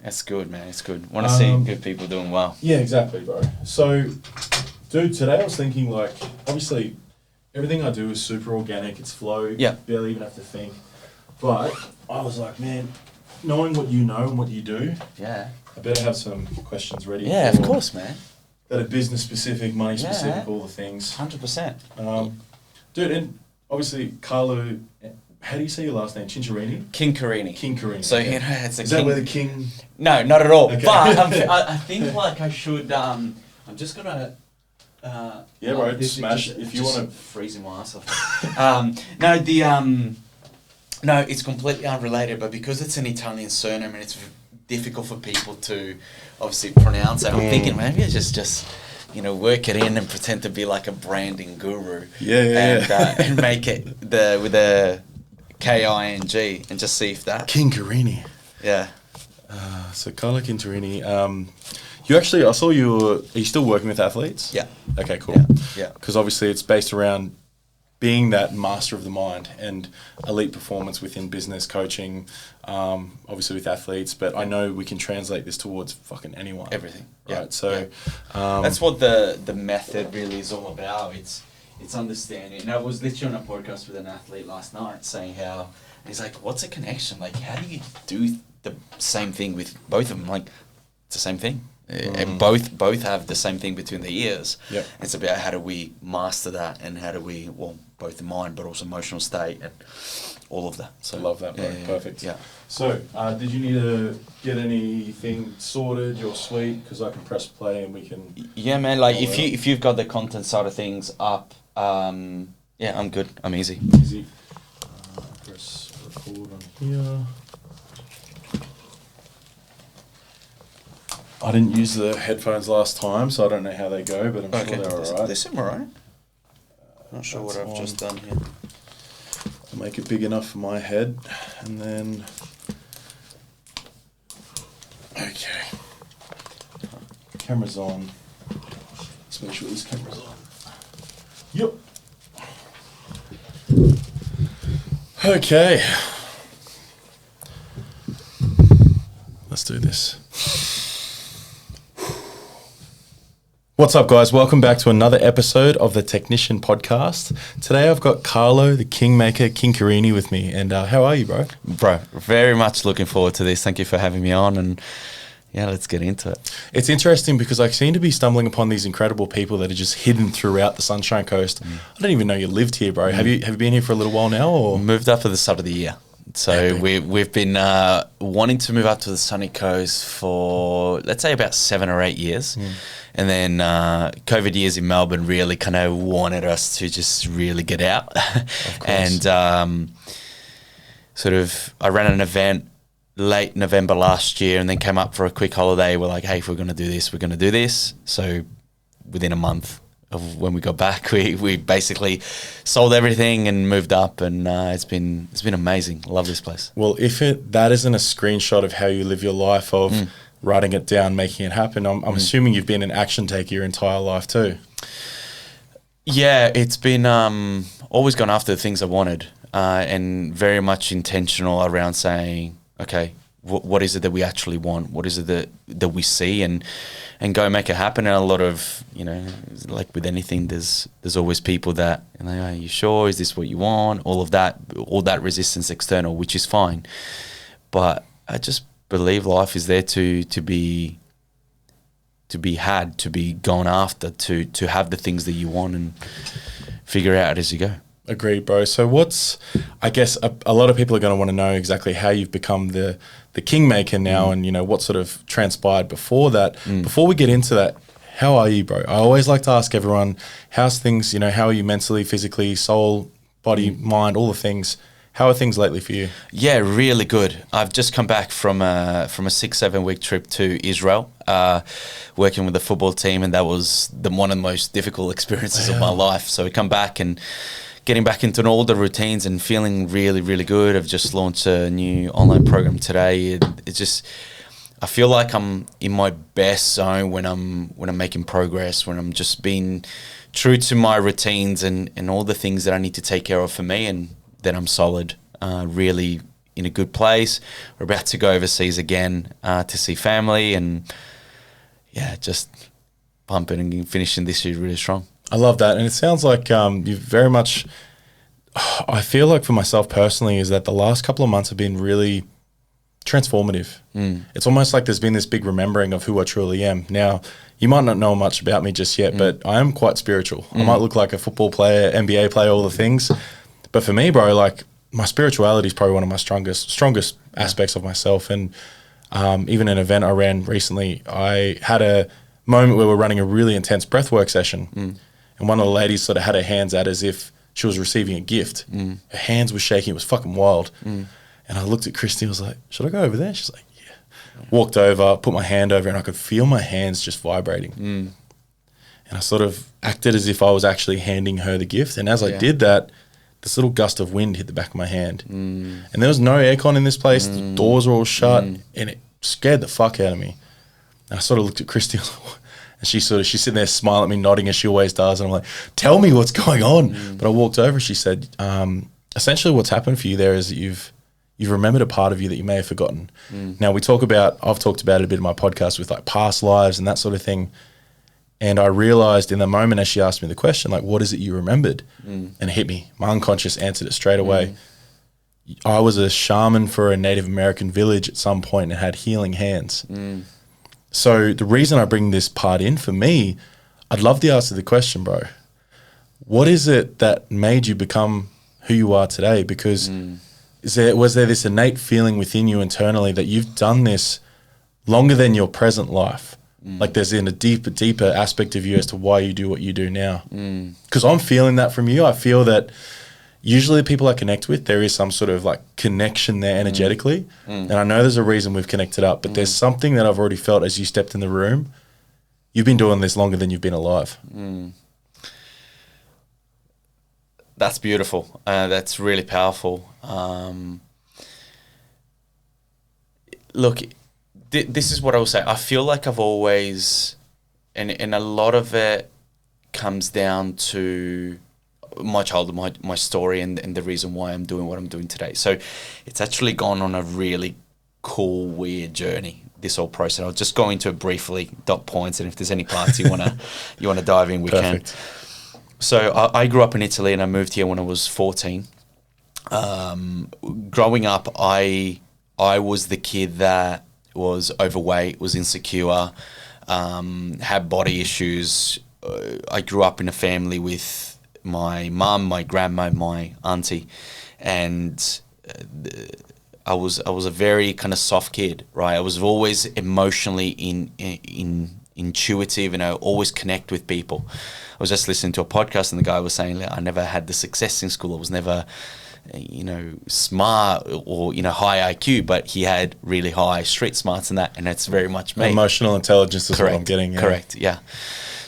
That's good, man. It's good. Want to see good people doing well. Yeah, exactly, bro. So, dude, today I was thinking, like, obviously, everything I do is super organic. It's flow. Yeah. Barely even have to think. But I was like, man, knowing what you know and what you do, Yeah. I better have some questions ready. Yeah, of course, man. That are business specific, money specific, all the things. 100%. Dude, and obviously, Carlo, how do you say your last name? Cincerini? King Carini. King Carini. So, okay. you know, it's a Is king. that where the king... No, not at all. Okay. But I think, like, I should... I'm just going to... yeah, bro, smash if you want to... Freezing my ass off. No, it's completely unrelated, but because it's an Italian surname and it's difficult for people to obviously pronounce it, I'm thinking maybe I just work it in and pretend to be like a branding guru. And make it with a King and just see if that... King Carini. Yeah. So Carlo Cincerini, you actually, I saw are you still working with athletes? Yeah. Okay, cool. Yeah. Because obviously it's based around being that master of the mind and elite performance within business coaching, obviously with athletes, but I know we can translate this towards fucking anyone. Everything. Right, Yeah. so... that's what the method really is all about. It's understanding. And I was literally on a podcast with an athlete last night saying how... And he's like, what's a connection? Like, how do you do the same thing with both of them? Like, it's the same thing. And both have the same thing between the ears. Yep. It's about how do we master that and how do we, both the mind but also emotional state and all of that. So I love that, bro. yeah, Perfect. Yeah. So, did you need to get anything sorted? You're sweet, because I can press play and we can... Yeah, man. Like if you've got the content side of things up, yeah, I'm good. I'm easy. Easy. Press record on here. I didn't use the headphones last time, so I don't know how they go, but I'm sure they're alright. They seem alright. Not sure what I've just done here. I'll make it big enough for my head, and then... Okay. Camera's on. Let's make sure this camera's on. Yep. Okay. Let's do this. What's up, guys? Welcome back to another episode of the Technician Podcast. Today I've got Carlo, the Kingmaker, King Carini with me. And how are you, bro? Bro, very much looking forward to this. Thank you for having me on. And yeah, let's get into it. It's interesting because I seem to be stumbling upon these incredible people that are just hidden throughout the Sunshine Coast. I don't even know you lived here, bro. Have you been here for a little while now? Or moved up for the start of the year. So we've been wanting to move up to the sunny coast for, let's say, about 7 or 8 years. And then COVID years in Melbourne really kind of wanted us to just really get out. And I ran an event late November last year and then came up for a quick holiday. We're like, hey, if we're going to do this, we're going to do this. So within a month of when we got back, we basically sold everything and moved up, and it's been amazing. Love this place. Well, if that isn't a screenshot of how you live your life of writing it down, making it happen, I'm assuming you've been an action taker your entire life too. Yeah, it's been always gone after the things I wanted, and very much intentional around saying, okay, what is it that we actually want? What is it that we see, and go make it happen? And a lot of, like with anything, there's always people that, are you sure? Is this what you want? All that resistance external, which is fine. But I just believe life is there to be had, to be gone after, to have the things that you want and figure out as you go. Agreed, bro. So I guess a lot of people are going to want to know exactly how you've become the Kingmaker now, and what sort of transpired before that. Before we get into that, how are you, bro? I always like to ask everyone, how's things, how are you mentally, physically, soul, body, mind, all the things. How are things lately for you? Yeah, really good. I've just come back from a 6-7 week trip to Israel, working with the football team, and that was one of the most difficult experiences of my life. So we come back and getting back into all the routines and feeling really, really good. I've just launched a new online program today. It's just, I feel like I'm in my best zone when I'm making progress, when I'm just being true to my routines and all the things that I need to take care of for me, and then I'm solid, really in a good place. We're about to go overseas again to see family, and just pumping and finishing this year really strong. I love that. And it sounds like you've very much, I feel like for myself personally, is that the last couple of months have been really transformative. It's almost like there's been this big remembering of who I truly am. Now, you might not know much about me just yet, but I am quite spiritual. I might look like a football player, NBA player, all the things. But for me, bro, like my spirituality is probably one of my strongest aspects of myself. And even an event I ran recently, I had a moment where we're running a really intense breathwork session. And one of the ladies sort of had her hands out as if she was receiving a gift. Her hands were shaking. It was fucking wild. And I looked at Christy. I was like, should I go over there? She's like, yeah. Walked over, put my hand over, and I could feel my hands just vibrating. And I sort of acted as if I was actually handing her the gift. And as I did that, this little gust of wind hit the back of my hand. And there was no aircon in this place. The doors were all shut. And it scared the fuck out of me. And I sort of looked at Christy. And she's sitting there smiling at me, nodding as she always does. And I'm like, tell me what's going on. But I walked over. She said, essentially what's happened for you there is that you've remembered a part of you that you may have forgotten. Now I've talked about it a bit in my podcast with like past lives and that sort of thing. And I realized in the moment as she asked me the question, like, what is it you remembered? And it hit me. My unconscious answered it straight away. I was a shaman for a Native American village at some point and had healing hands. So the reason I bring this part in, for me, I'd love to answer the question, bro. What is it that made you become who you are today? Because was there this innate feeling within you internally that you've done this longer than your present life? Like there's in a deeper aspect of you as to why you do what you do now. Because I'm feeling that from you. I feel that usually the people I connect with, there is some sort of like connection there energetically. And I know there's a reason we've connected up, but there's something that I've already felt as you stepped in the room. You've been doing this longer than you've been alive. That's beautiful. That's really powerful. Look, this is what I will say. I feel like I've always, and a lot of it comes down to my childhood, my story, and the reason why I'm doing what I'm doing today. So it's actually gone on a really cool, weird journey, this whole process. I'll just go into it briefly, dot points, and if there's any parts you wanna dive in, we Perfect. can. So I grew up in Italy and I moved here when I was 14. Growing up, I was the kid that was overweight, was insecure, had body issues. I grew up in a family with my mum, my grandma, my auntie, and I was a very kind of soft kid, right? I was always emotionally intuitive, and I always connect with people. I was just listening to a podcast, and the guy was saying, I never had the success in school. I was never, smart or, high IQ, but he had really high street smarts and that, and that's very much me. Emotional intelligence is Correct. what I'm getting. Yeah. Correct, yeah.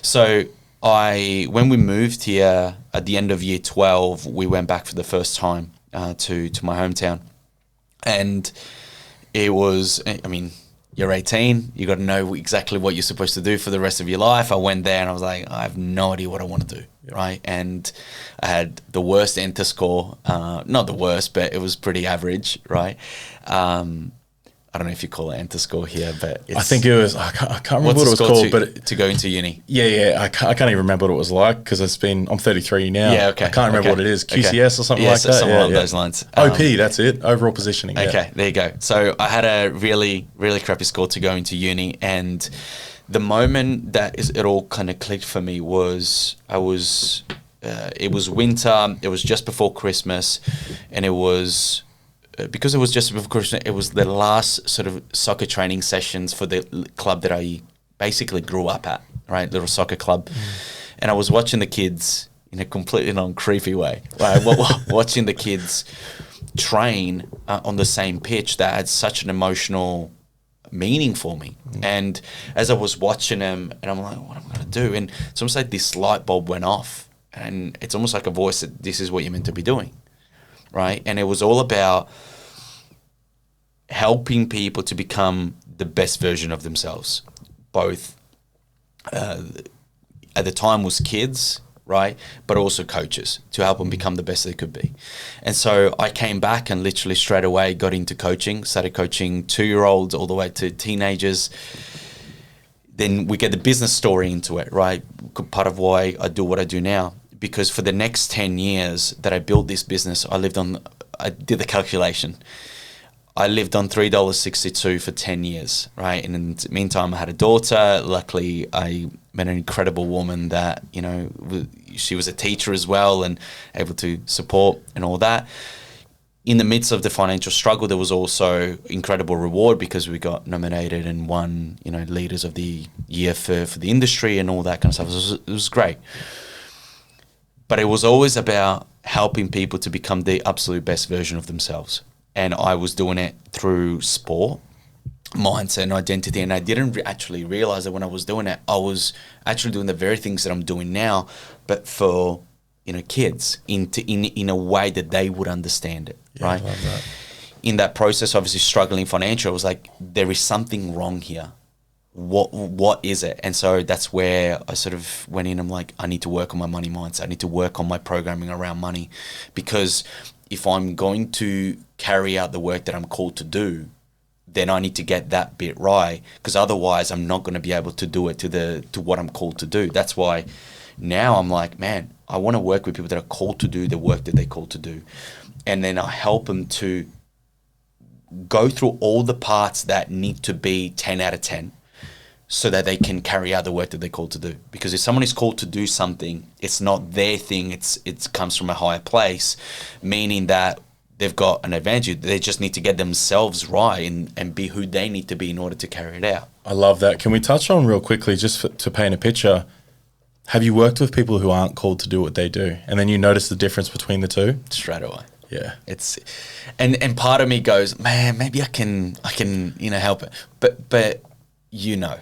So when we moved here at the end of year 12, we went back for the first time to my hometown. And it was, you're 18, you got to know exactly what you're supposed to do for the rest of your life. I went there and I was like, I have no idea what I want to do, right? And I had the worst enter score, not the worst, but it was pretty average, right? I don't know if you call it enter score here, but it's, I think it was, I can't remember what it was called, but to go into uni. Yeah, I can't even remember what it was like because I'm 33 now. Yeah, okay. I can't remember what it is, QCS okay. or something like that. Something along those lines. OP, that's it, overall positioning. Okay, there you go. So I had a really, really crappy score to go into uni, and the moment that it all kind of clicked for me was it was winter, it was just before Christmas, and it was... because it was just before Christmas, it was the last sort of soccer training sessions for the club that I basically grew up at, right? Little soccer club. And I was watching the kids in a completely non-creepy way, right? Watching the kids train on the same pitch that had such an emotional meaning for me. And as I was watching them, and I'm like, what am I going to do? And it's almost like this light bulb went off, and it's almost like a voice that this is what you're meant to be doing. Right. And it was all about helping people to become the best version of themselves. Both at the time was kids, right? But also coaches to help them become the best they could be. And so I came back and literally straight away got into coaching, started coaching 2-year-olds all the way to teenagers. Then we get the business story into it, right? Part of why I do what I do now, because for the next 10 years that I built this business, I did the calculation. I lived on $3.62 for 10 years, right? And in the meantime, I had a daughter. Luckily, I met an incredible woman that, you know, she was a teacher as well and able to support and all that. In the midst of the financial struggle, there was also incredible reward because we got nominated and won, you know, Leaders of the Year for the industry and all that kind of stuff. It was great. But it was always about helping people to become the absolute best version of themselves. And I was doing it through sport, mindset and identity. And I didn't actually realize that when I was doing it, I was actually doing the very things that I'm doing now, but for, you know, kids in a way that they would understand it, right? I love that. In that process, obviously struggling financially, I was like, there is something wrong here. What is it? And so that's where I sort of went in. I'm like, I need to work on my money mindset. I need to work on my programming around money, because if I'm going to carry out the work that I'm called to do, then I need to get that bit right, because otherwise I'm not going to be able to do it to what I'm called to do. That's why now I'm like, man, I want to work with people that are called to do the work that they're called to do. And then I help them to go through all the parts that need to be 10 out of 10 so that they can carry out the work that they're called to do. Because if someone is called to do something, it's not their thing, it comes from a higher place, meaning that they've got an advantage. They just need to get themselves right and be who they need to be in order to carry it out. I love that. Can we touch on real quickly, just to paint a picture, have you worked with people who aren't called to do what they do, and then you notice the difference between the two? Straight away. Yeah. It's and part of me goes, man, maybe I can you know, help it. But you know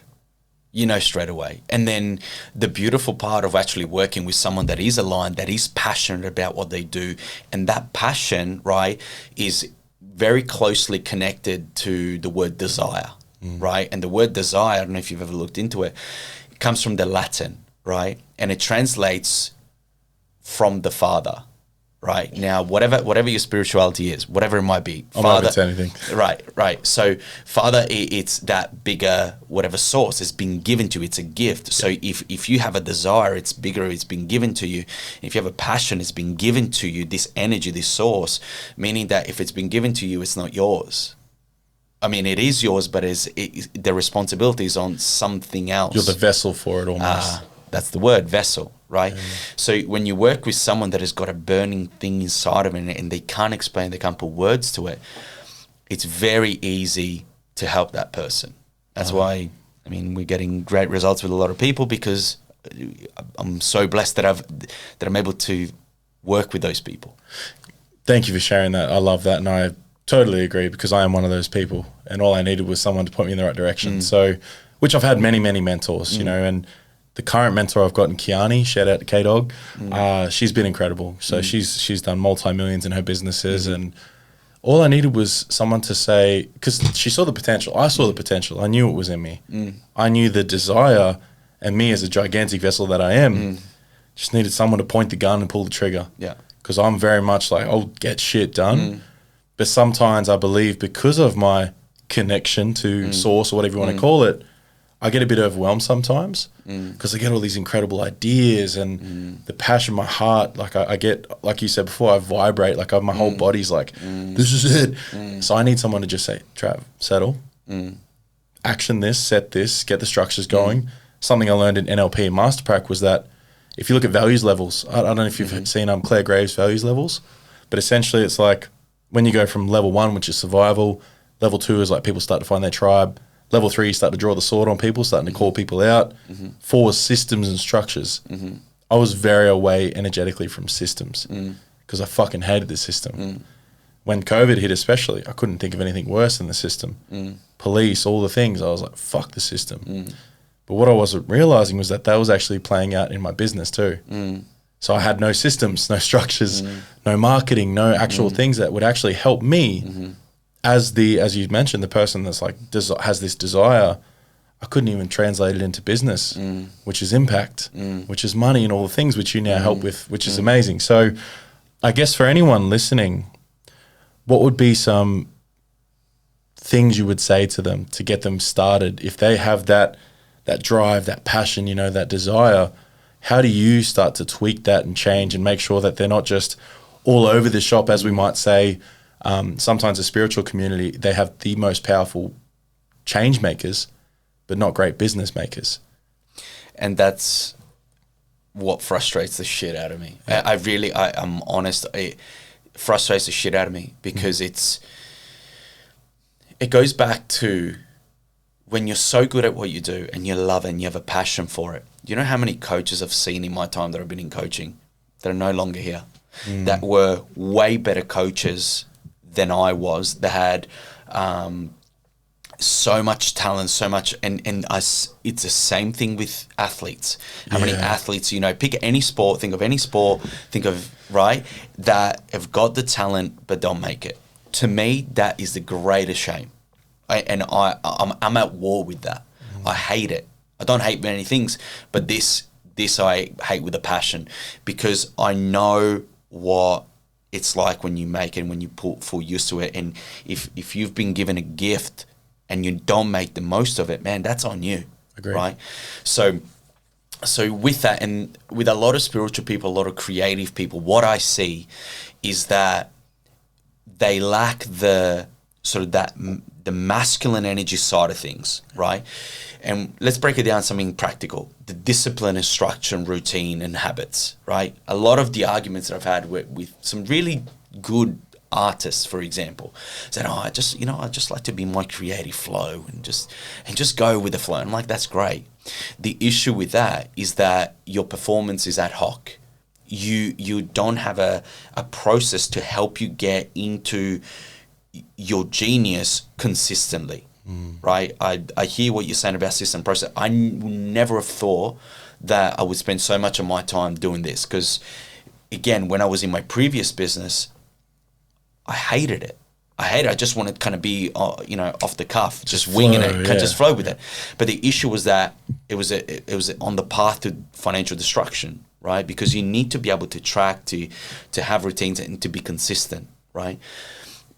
straight away. And then the beautiful part of actually working with someone that is aligned, that is passionate about what they do, and that passion, right, is very closely connected to the word desire, right? And the word desire, I don't know if you've ever looked into it, it comes from the Latin, right? And it translates from the Father. Right now, whatever your spirituality is, whatever it might be, I'm open to anything. Right. So, Father, it's that bigger whatever source has been given to you. It's a gift. So, if you have a desire, it's bigger. It's been given to you. If you have a passion, it's been given to you. This energy, this source, meaning that if it's been given to you, it's not yours. I mean, it is yours, but the responsibility is on something else. You're the vessel for it almost. That's the word, vessel, right? So when you work with someone that has got a burning thing inside of it and they can't explain, they can't put words to it, it's very easy to help that person. That's why, I mean, we're getting great results with a lot of people, because I'm so blessed that I'm able to work with those people. Thank you for sharing that. I love that, and I totally agree, because I am one of those people, and all I needed was someone to point me in the right direction. So, which I've had many mentors, you know, and the current mentor I've got in Kiani, shout out to K-Dog, she's been incredible. So she's done multi-millions in her businesses, and all I needed was someone to say, because she saw the potential. I saw the potential. I knew it was in me. I knew the desire, and me as a gigantic vessel that I am, just needed someone to point the gun and pull the trigger. Yeah. Because I'm very much like, I'll get shit done. But sometimes I believe, because of my connection to source, or whatever you want to call it, I get a bit overwhelmed sometimes, because I get all these incredible ideas and the passion, my heart, like I get, like you said before, I vibrate, like my whole body's like, this is it. So I need someone to just say, Trav, settle, action this, set this, get the structures going. Something I learned in NLP and Masterprac was that if you look at values levels, I don't know if you've seen Claire Graves' values levels, but essentially it's like when you go from level 1, which is survival, level 2 is like people start to find their tribe, level 3, you start to draw the sword on people, starting to call people out. 4 is systems and structures. I was very away energetically from systems, because I fucking hated the system. When COVID hit especially, I couldn't think of anything worse than the system. Police, all the things, I was like, fuck the system. But what I wasn't realizing was that was actually playing out in my business too. So I had no systems, no structures, no marketing, no actual things that would actually help me as you mentioned, the person that's like has this desire. I couldn't even translate it into business, which is impact, which is money and all the things which you now help with, which is amazing. So I guess for anyone listening, what would be some things you would say to them to get them started? If they have that drive, that passion, you know, that desire, how do you start to tweak that and change and make sure that they're not just all over the shop, as we might say? Sometimes a spiritual community, they have the most powerful change makers, but not great business makers. And that's what frustrates the shit out of me. Yeah. I'm honest, it frustrates the shit out of me because it goes back to when you're so good at what you do and you love it and you have a passion for it. You know how many coaches I've seen in my time that I've been in coaching that are no longer here, that were way better coaches than I was, that had so much talent, so much, it's the same thing with athletes. How many athletes, you know, pick any sport, think of, right, that have got the talent but don't make it. To me, that is the greatest shame. I'm at war with that. I hate it. I don't hate many things, but this I hate with a passion, because I know what it's like when you make it and when you put full use to it. And if you've been given a gift and you don't make the most of it, man, that's on you. Agreed. Right? So with that, and with a lot of spiritual people, a lot of creative people, what I see is that they lack the sort of the masculine energy side of things, right? And let's break it down to something practical. The discipline and structure and routine and habits, right? A lot of the arguments that I've had with some really good artists, for example, said, I just like to be in my creative flow and just go with the flow. And I'm like, that's great. The issue with that is that your performance is ad hoc. You don't have a process to help you get into your genius consistently, right? I hear what you're saying about system process. I never have thought that I would spend so much of my time doing this, because, again, when I was in my previous business, I hated it. I just wanted to kind of be, off the cuff, just winging it, just flow with it. But the issue was that it was on the path to financial destruction, right? Because you need to be able to track, to have routines, and to be consistent, right?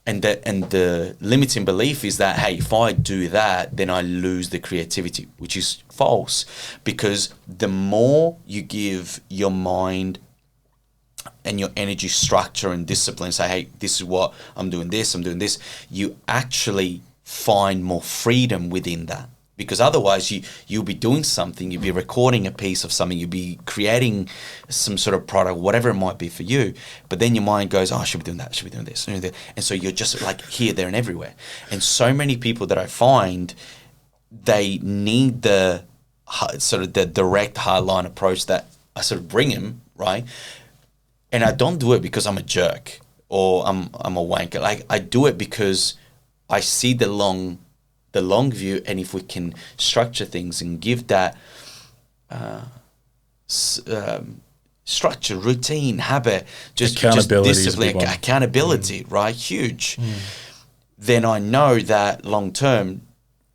And the limiting belief is that, hey, if I do that, then I lose the creativity, which is false, because the more you give your mind and your energy structure and discipline, say, hey, this is what I'm doing this, you actually find more freedom within that. Because otherwise you'll be doing something, you'll be recording a piece of something, you'll be creating some sort of product, whatever it might be for you, but then your mind goes, I should be doing that, I should be doing this, and so you're just like here, there, and everywhere. And so many people that I find, they need the sort of the direct hard-line approach that I sort of bring them, right? And I don't do it because I'm a jerk or I'm a wanker. Like, I do it because I see the long view, and if we can structure things and give that structure, routine, habit, just discipline, accountability, right? Huge. Then I know that long term,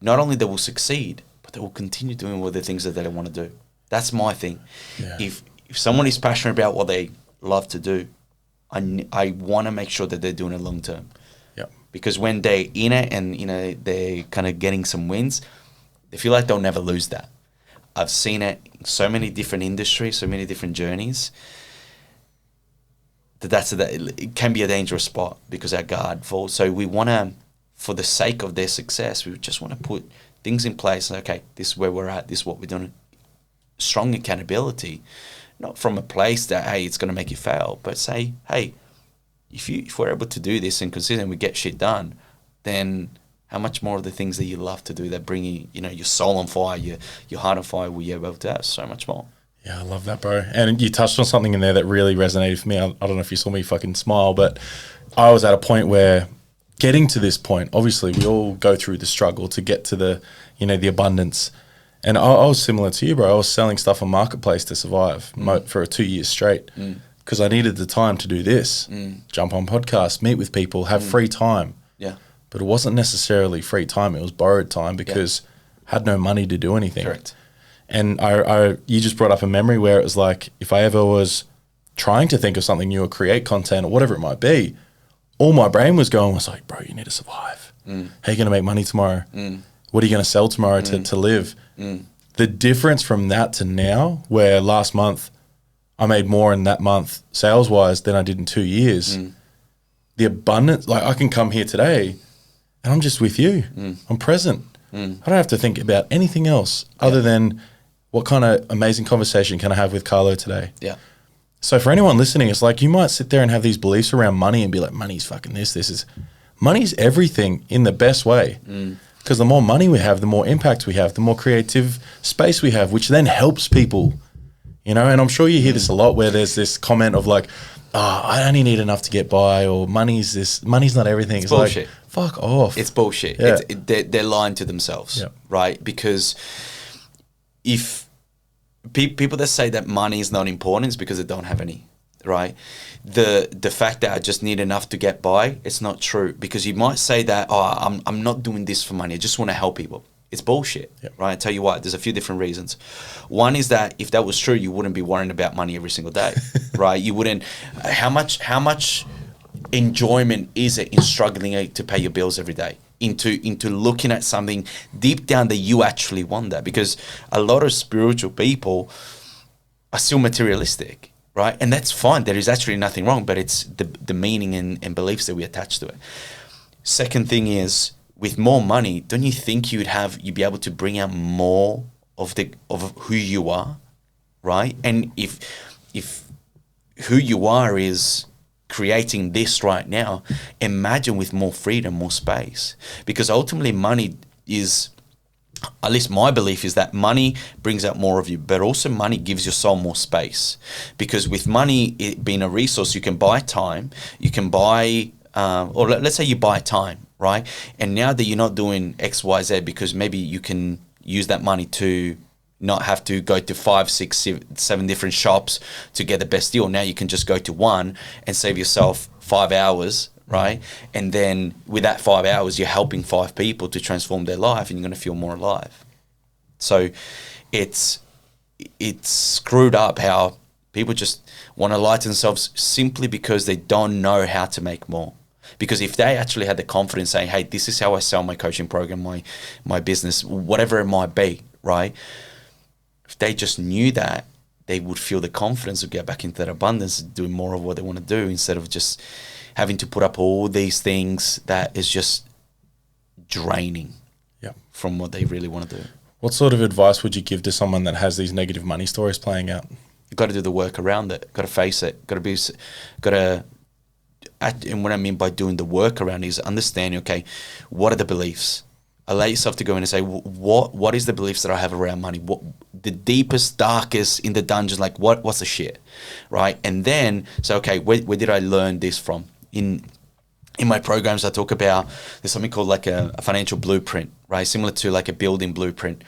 not only they will succeed, but they will continue doing all the things that they want to do. That's my thing. Yeah. If someone is passionate about what they love to do, I want to make sure that they're doing it long term. Because when they're in it and, they're kind of getting some wins, they feel like they'll never lose that. I've seen it in so many different industries, so many different journeys, that it can be a dangerous spot because our guard falls. So we want to, for the sake of their success, we just want to put things in place. Okay, this is where we're at, this is what we're doing. Strong accountability, not from a place that, hey, it's going to make you fail, but say, hey, if we're able to do this and consistent, we get shit done, then how much more of the things that you love to do that bring you, your soul on fire, your heart on fire, will you be able to have so much more? Yeah, I love that, bro. And you touched on something in there that really resonated for me. I don't know if you saw me fucking smile, but I was at a point where, getting to this point, obviously we all go through the struggle to get to the, the abundance. And I was similar to you, bro. I was selling stuff on Marketplace to survive for 2 years straight. Because I needed the time to do this, jump on podcasts, meet with people, have free time. Yeah. But it wasn't necessarily free time. It was borrowed time because had no money to do anything. Correct. And you just brought up a memory where it was like, if I ever was trying to think of something new or create content or whatever it might be, all my brain was going was like, bro, you need to survive. How are you going to make money tomorrow? What are you going to sell tomorrow to live? The difference from that to now, where last month I made more in that month sales-wise than I did in 2 years, the abundance, like I can come here today and I'm just with you. I'm present. I don't have to think about anything else other than what kind of amazing conversation can I have with Carlo today? Yeah. So for anyone listening, it's like you might sit there and have these beliefs around money and be like, money's fucking money's everything in the best way. Because the more money we have, the more impact we have, the more creative space we have, which then helps people, you know? And I'm sure you hear this a lot where there's this comment of like, oh, I only need enough to get by, or money's not everything. It's bullshit. Like, fuck off. It's bullshit. Yeah. They're lying to themselves, Yeah. right? Because if people that say that money is not important is because they don't have any, right? The fact that I just need enough to get by, it's not true. Because you might say that, oh, I'm not doing this for money. I just want to help people. It's bullshit, right? I tell you what, there's a few different reasons. One is that if that was true, you wouldn't be worrying about money every single day, right? You wouldn't. How much enjoyment is it in struggling to pay your bills every day? Into looking at something deep down that you actually want that, because a lot of spiritual people are still materialistic, right? And that's fine. There is actually nothing wrong, but it's the meaning and beliefs that we attach to it. Second thing is, with more money, don't you think you'd be able to bring out more of who you are, right? And if who you are is creating this right now, imagine with more freedom, more space. Because ultimately money is, at least my belief is that money brings out more of you, but also money gives your soul more space. Because with money, it being a resource, you can buy time, you can buy, or let's say you buy time, right? And now that you're not doing X, Y, Z, because maybe you can use that money to not have to go to 5, 6, 7 different shops to get the best deal. Now you can just go to one and save yourself 5 hours, right? And then with that 5 hours, you're helping 5 people to transform their life, and you're going to feel more alive. So it's screwed up how people just want to lie to themselves simply because they don't know how to make more. Because if they actually had the confidence saying, hey, this is how I sell my coaching program, my business, whatever it might be, right? If they just knew that, they would feel the confidence to get back into that abundance, doing more of what they want to do, instead of just having to put up all these things that is just draining from what they really want to do. What sort of advice would you give to someone that has these negative money stories playing out? You've got to do the work around it. Got to face it. And what I mean by doing the work around is understanding, okay, what are the beliefs? Allow yourself to go in and say, what is the beliefs that I have around money? What the deepest, darkest in the dungeon, like what's the shit, right? And then say, okay, where did I learn this from? In my programs, I talk about, there's something called like a financial blueprint, right? Similar to like a building blueprint,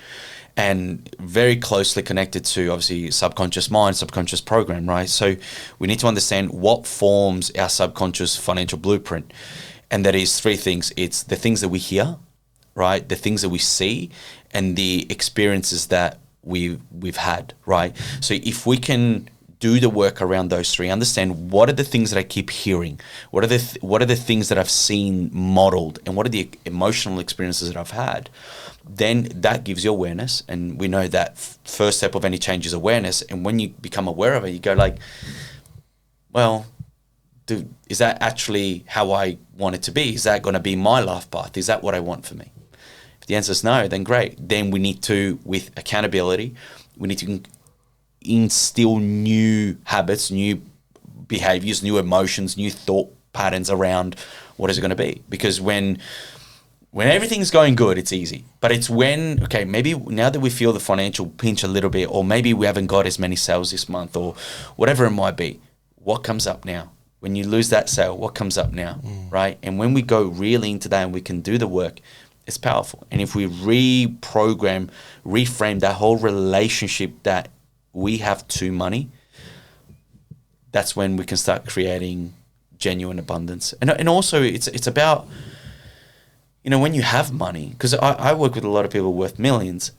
and very closely connected to obviously subconscious mind, subconscious program, right? So we need to understand what forms our subconscious financial blueprint. And that is 3 things. It's the things that we hear, right? The things that we see, and the experiences that we've had, right? So if we can do the work around those 3, understand what are the things that I keep hearing, what are the things that I've seen modeled, and what are the emotional experiences that I've had, then that gives you awareness. And we know that first step of any change is awareness. And when you become aware of it, you go like, well, is that actually how I want it to be? Is that going to be my life path? Is that what I want for me? If the answer is no, then great. Then we need to, with accountability, we need to instill new habits, new behaviors, new emotions, new thought patterns around what is it going to be. Because when everything's going good, it's easy. But it's when, okay, maybe now that we feel the financial pinch a little bit, or maybe we haven't got as many sales this month, or whatever it might be, what comes up now? When you lose that sale, what comes up now, right? And when we go really into that and we can do the work, it's powerful. And if we reframe that whole relationship that we have to money, that's when we can start creating genuine abundance. And also it's about you know, when you have money, because I work with a lot of people worth millions,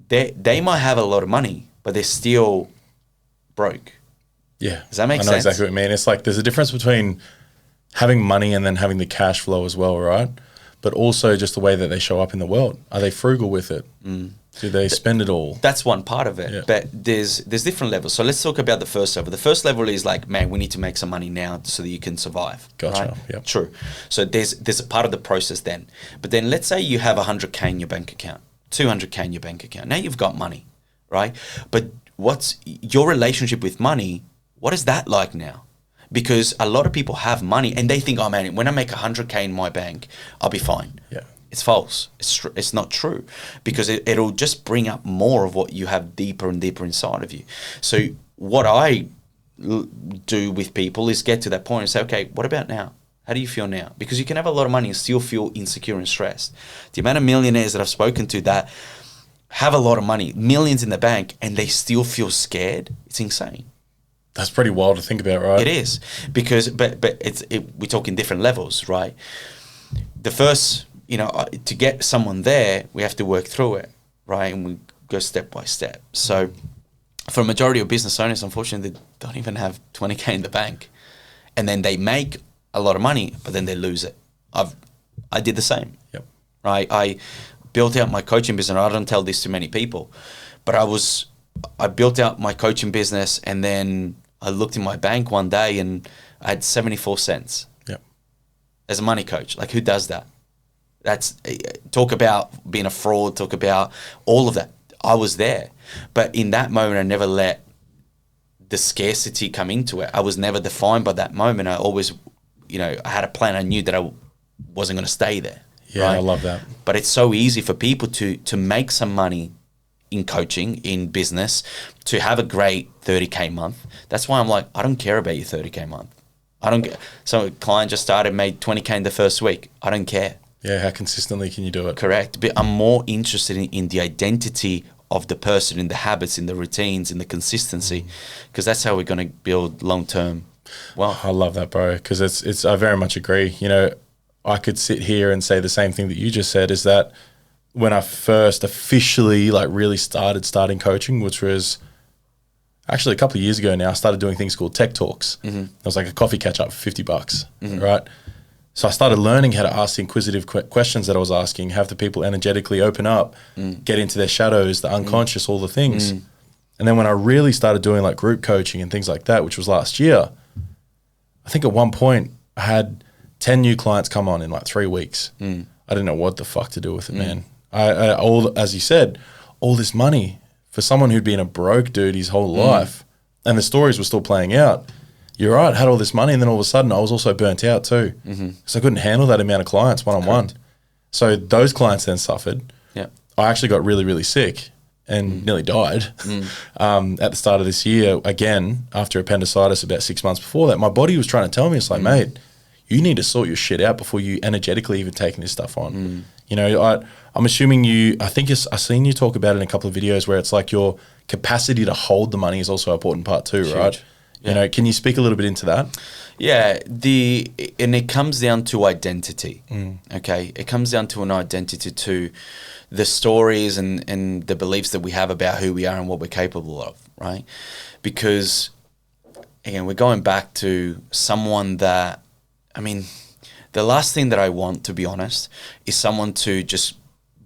they might have a lot of money, but they're still broke. Yeah. Does that make sense? I know exactly what you mean. It's like there's a difference between having money and then having the cash flow as well, right? But also just the way that they show up in the world. Are they frugal with it? Do they spend it all? That's one part of it. Yeah. But there's different levels. So let's talk about the first level. The first level is like, man, we need to make some money now so that you can survive. Gotcha. Right? Yep. True. So there's a part of the process then. But then let's say you have 100K in your bank account, 200K in your bank account. Now you've got money, right? But what's your relationship with money? What is that like now? Because a lot of people have money and they think, oh man, when I make 100K in my bank, I'll be fine. Yeah. It's false. It's not true, because it'll just bring up more of what you have deeper and deeper inside of you. So what I do with people is get to that point and say, okay, what about now? How do you feel now? Because you can have a lot of money and still feel insecure and stressed. The amount of millionaires that I've spoken to that have a lot of money, millions in the bank, and they still feel scared, it's insane. That's pretty wild to think about, right? It is, because but we talk in different levels, right? The first, you know, to get someone there, we have to work through it, right? And we go step by step. So for a majority of business owners, unfortunately, they don't even have 20K in the bank, and then they make a lot of money, but then they lose it. I did the same. Yep. Right? I built out my coaching business. I don't tell this to many people, but I built out my coaching business, and then I looked in my bank one day and I had 74 cents. Yep. As a money coach. Like, who does that? That's, talk about being a fraud, talk about all of that. I was there. But in that moment, I never let the scarcity come into it. I was never defined by that moment. I always, you know, I had a plan. I knew that I wasn't going to stay there. Yeah, right? I love that. But it's so easy for people to make some money in coaching, in business, to have a great 30K month. That's why I'm like, I don't care about your 30K month. I don't get. So a client just started, made 20K in the first week. I don't care. Yeah, how consistently can you do it? Correct. But I'm more interested in the identity of the person, in the habits, in the routines, in the consistency, because that's how we're going to build long-term wealth. I love that, bro, because it's I very much agree. You know, I could sit here and say the same thing that you just said, is that when I first officially like really starting coaching, which was actually a couple of years ago now, I started doing things called Tech Talks. It was like a coffee catch up for $50, right? So I started learning how to ask the inquisitive questions that I was asking, have the people energetically open up, get into their shadows, the unconscious, all the things. And then when I really started doing like group coaching and things like that, which was last year, I think at one point I had 10 new clients come on in like 3 weeks. I didn't know what the fuck to do with it, man. As you said, all this money for someone who'd been a broke dude his whole life, and the stories were still playing out. You're right, had all this money, and then all of a sudden I was also burnt out too, because I couldn't handle that amount of clients one-on-one. So those clients then suffered. Yeah. I actually got really, really sick and nearly died at the start of this year, again, after appendicitis about 6 months before that. My body was trying to tell me, it's like, mate, you need to sort your shit out before you energetically even taking this stuff on. You know, I'm assuming I've seen you talk about it in a couple of videos where it's like your capacity to hold the money is also an important part too, right? You know, can you speak a little bit into that? Yeah, and it comes down to identity. Okay, it comes down to an identity, to the stories and the beliefs that we have about who we are and what we're capable of, right? Because again, we're going back to someone that, I mean, the last thing that I want, to be honest, is someone to just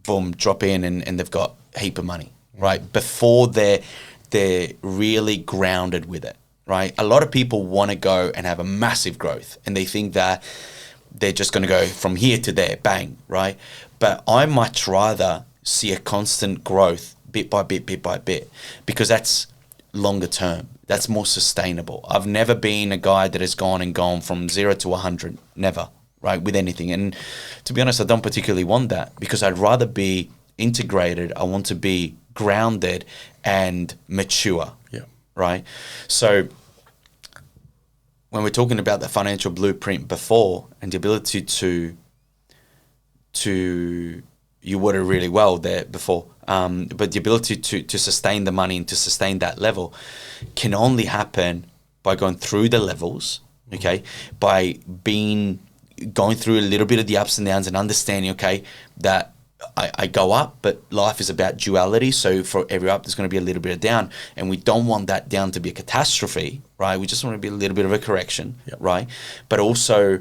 boom drop in and they've got a heap of money, right? Before they're really grounded with it. Right, a lot of people want to go and have a massive growth, and they think that they're just going to go from here to there, bang, right? But I much rather see a constant growth, bit by bit, because that's longer term. That's more sustainable. I've never been a guy that has gone from 0 to 100, never, right, with anything. And to be honest, I don't particularly want that, because I'd rather be integrated. I want to be grounded and mature. Yeah. Right? So when we're talking about the financial blueprint before, and the ability to you worded really well there before, but the ability to sustain the money and to sustain that level can only happen by going through the levels, okay? By being going through a little bit of the ups and downs and understanding, okay, that I go up, but life is about duality. So for every up, there's going to be a little bit of down, and we don't want that down to be a catastrophe, right? We just want to be a little bit of a correction, right? But also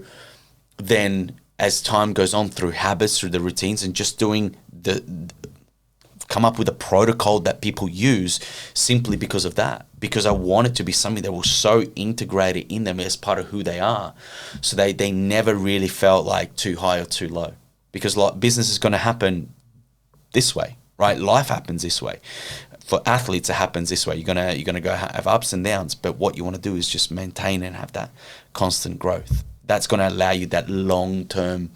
then as time goes on through habits, through the routines, and just doing come up with a protocol that people use simply because of that. Because I want it to be something that was so integrated in them as part of who they are. So they never really felt like too high or too low. Because like business is going to happen this way, right? Life happens this way. For athletes, it happens this way. You're gonna go have ups and downs, but what you want to do is just maintain and have that constant growth. That's going to allow you that long-term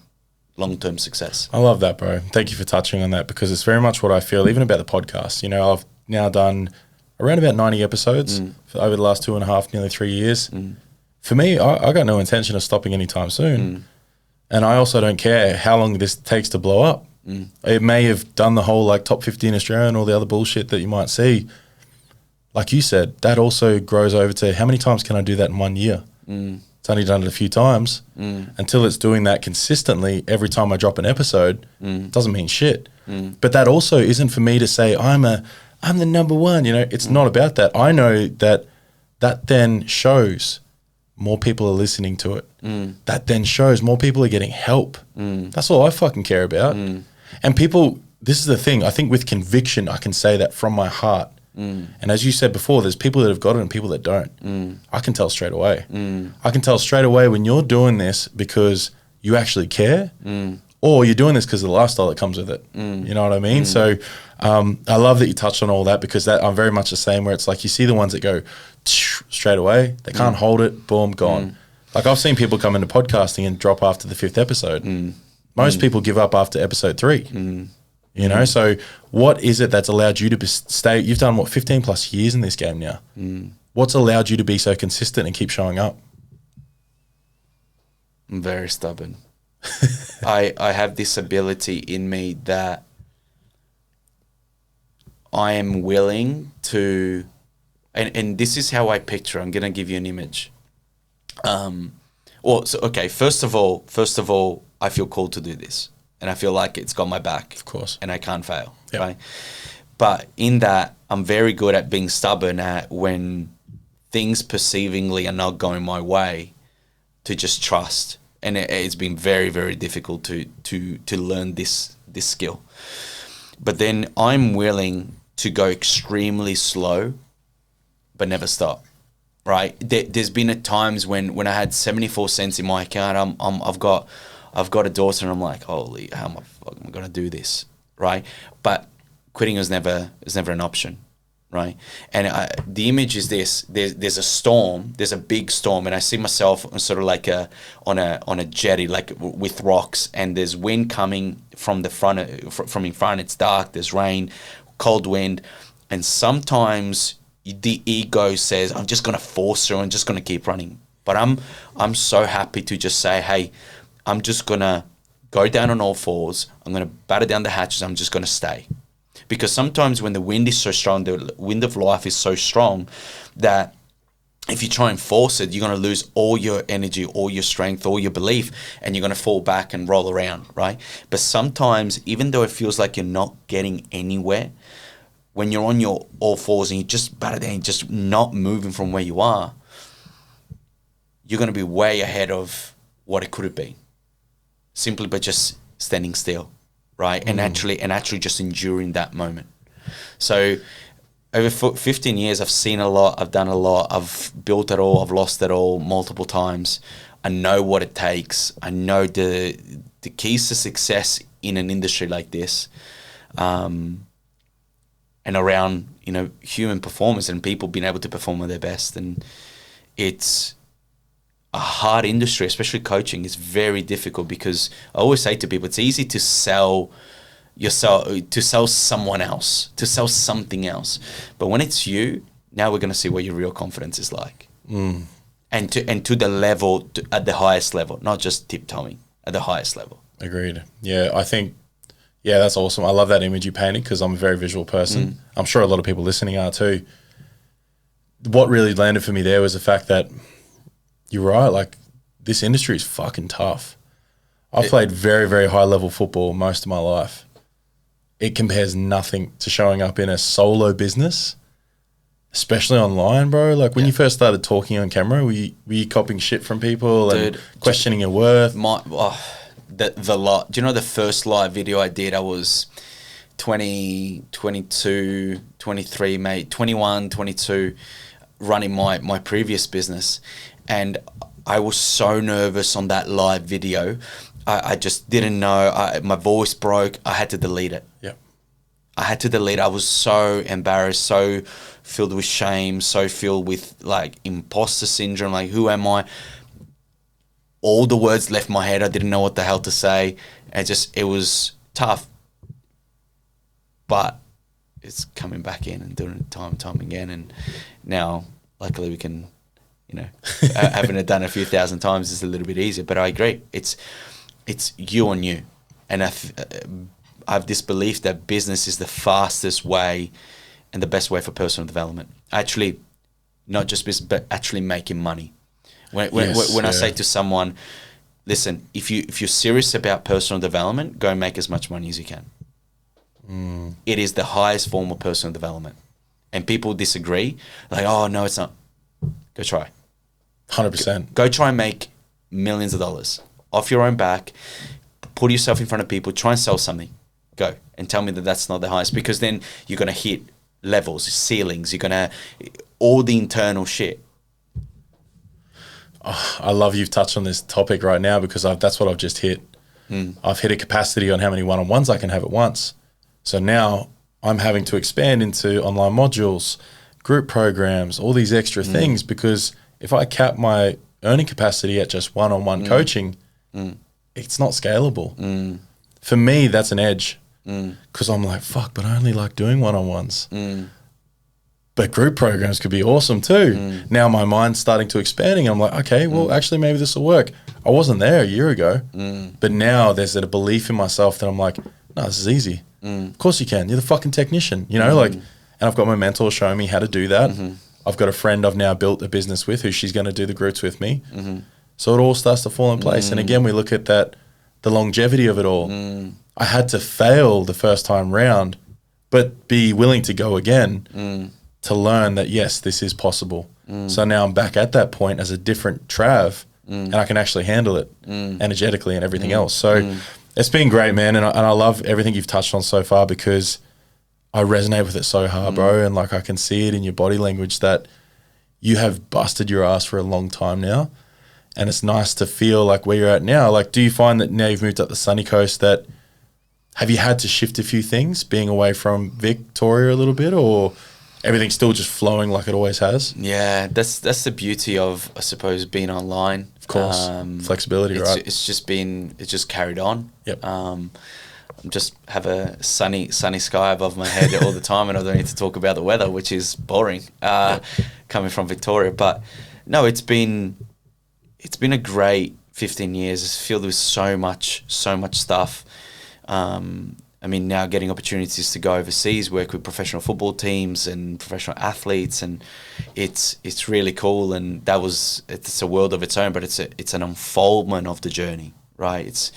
success. I love that, bro. Thank you for touching on that, because it's very much what I feel even about the podcast. You know, I've now done around about 90 episodes for over the last 2.5, nearly 3 years. For me, I got no intention of stopping anytime soon. And I also don't care how long this takes to blow up. It may have done the whole like top 50 in Australia and all the other bullshit that you might see. Like you said, that also grows over to how many times can I do that in 1 year? It's only done it a few times. Until it's doing that consistently every time I drop an episode, doesn't mean shit. But that also isn't for me to say I'm the number one. You know, it's not about that. I know that then shows more people are listening to it. That then shows more people are getting help. That's all I fucking care about. And people, this is the thing, I think with conviction, I can say that from my heart. And as you said before, there's people that have got it and people that don't. I can tell straight away. I can tell straight away when you're doing this because you actually care, or you're doing this because of the lifestyle that comes with it. You know what I mean? So I love that you touched on all that, because that I'm very much the same, where it's like you see the ones that go straight away, they can't hold it, boom, gone. Like I've seen people come into podcasting and drop after the 5th episode. Most people give up after episode 3. You know, so what is it that's allowed you to stay? You've done what, 15 plus years in this game now. What's allowed you to be so consistent and keep showing up? I'm very stubborn. I have this ability in me that I am willing to, and this is how I picture. I'm going to give you an image. First of all, I feel called to do this. And I feel like it's got my back. Of course. And I can't fail, right? But in that, I'm very good at being stubborn at when things perceivingly are not going my way, to just trust. And it's been very, very difficult to learn this skill. But then I'm willing to go extremely slow, but never stop, right? There's been at times when I had 74 cents in my account, I've got a daughter, and I'm like, holy, how am I going to do this, right? But quitting was never an option, right? And the image is this: there's a storm, there's a big storm, and I see myself sort of like on a jetty, like with rocks, and there's wind coming from the front, from in front. It's dark, there's rain, cold wind, and sometimes the ego says, I'm just going to force through, I'm just going to keep running. But I'm so happy to just say, hey, I'm just going to go down on all fours. I'm going to batter down the hatches. I'm just going to stay. Because sometimes when the wind is so strong, the wind of life is so strong that if you try and force it, you're going to lose all your energy, all your strength, all your belief, and you're going to fall back and roll around, right? But sometimes, even though it feels like you're not getting anywhere, when you're on your all fours and you just batter down, just not moving from where you are, you're going to be way ahead of what it could have been. Simply by just standing still, right? And actually just enduring that moment. So over 15 years, I've seen a lot, I've done a lot, I've built it all, I've lost it all multiple times. I know what it takes. I know the keys to success in an industry like this, and around, human performance and people being able to perform at their best. And it's a hard industry, especially coaching. Is very difficult, because I always say to people, it's easy to sell yourself, to sell someone else, to sell something else. But when it's you, now we're going to see what your real confidence is like. And to the level, at the highest level, not just tiptoeing, at the highest level. Agreed. Yeah, I think, that's awesome. I love that image you painted, because I'm a very visual person. I'm sure a lot of people listening are too. What really landed for me there was the fact that you're right, like this industry is fucking tough. I've played very, very high level football most of my life. It compares nothing to showing up in a solo business, especially online, bro. Like when you first started talking on camera, were you copying shit from people and questioning your worth? The lot. Do you know the first live video I did? I was 20, 22, 23, mate, 21, 22, running my previous business. And I was so nervous on that live video. I just didn't know. My voice broke. I had to delete it. Yeah. I had to delete it. I was so embarrassed, so filled with shame, so filled with like imposter syndrome. Like, who am I? All the words left my head. I didn't know what the hell to say. It was tough. But it's coming back in and doing it time and time again. And now, luckily, we can, having it done a few thousand times is a little bit easier. But I agree. It's you on you. And I have this belief that business is the fastest way and the best way for personal development. Actually, not just business, but actually making money. When I say to someone, listen, if you're serious about personal development, go and make as much money as you can. It is the highest form of personal development. And people disagree. Like, oh, no, it's not. Go try. 100%. Go try and make millions of dollars off your own back. Put yourself in front of people. Try and sell something. Go. And tell me that that's not the highest. Because then you're going to hit levels, ceilings. You're going to... all the internal shit. Oh, I love you've touched on this topic right now because that's what I've just hit. I've hit a capacity on how many one-on-ones I can have at once. So now I'm having to expand into online modules, group programs, all these extra things because if I cap my earning capacity at just one-on-one coaching, it's not scalable. For me, that's an edge because I'm like, fuck, but I only like doing one-on-ones. But group programs could be awesome too. Now my mind's starting to expanding. I'm like, okay, well, actually maybe this will work. I wasn't there a year ago, but now there's a belief in myself that I'm like, no, this is easy. Of course you can. You're the fucking technician, and I've got my mentor showing me how to do that. I've got a friend I've now built a business with who she's going to do the groups with me. So it all starts to fall in place. And again, we look at that, the longevity of it all. I had to fail the first time round, but be willing to go again to learn that, yes, this is possible. So now I'm back at that point as a different Trav and I can actually handle it energetically and everything else. So it's been great, man. And I love everything you've touched on so far because I resonate with it so hard, bro. And like I can see it in your body language that you have busted your ass for a long time now. And it's nice to feel like where you're at now. Like, do you find that now you've moved up the sunny coast that have you had to shift a few things being away from Victoria a little bit or everything's still just flowing like it always has? Yeah, that's the beauty of, I suppose, being online. Of course, flexibility, right? It's just carried on. Yep. Just have a sunny sky above my head all the time, and I don't need to talk about the weather, which is boring coming from Victoria. But no, it's been a great 15 years. It's filled with so much stuff. I mean, now getting opportunities to go overseas, work with professional football teams and professional athletes, and it's really cool. And it's a world of its own, but it's an unfoldment of the journey, right?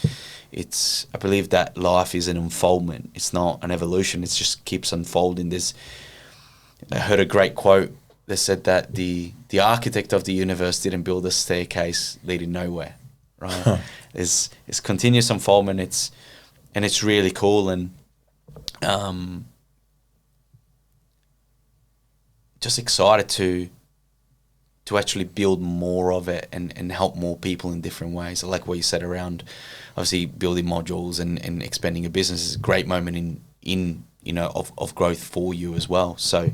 I believe that life is an unfoldment. It's not an evolution. It just keeps unfolding. I heard a great quote that said that the architect of the universe didn't build a staircase leading nowhere, right? Huh. It's continuous unfoldment. It's really cool, and just excited to actually build more of it and help more people in different ways. I like what you said around obviously building modules and expanding your business is a great moment in of growth for you as well. So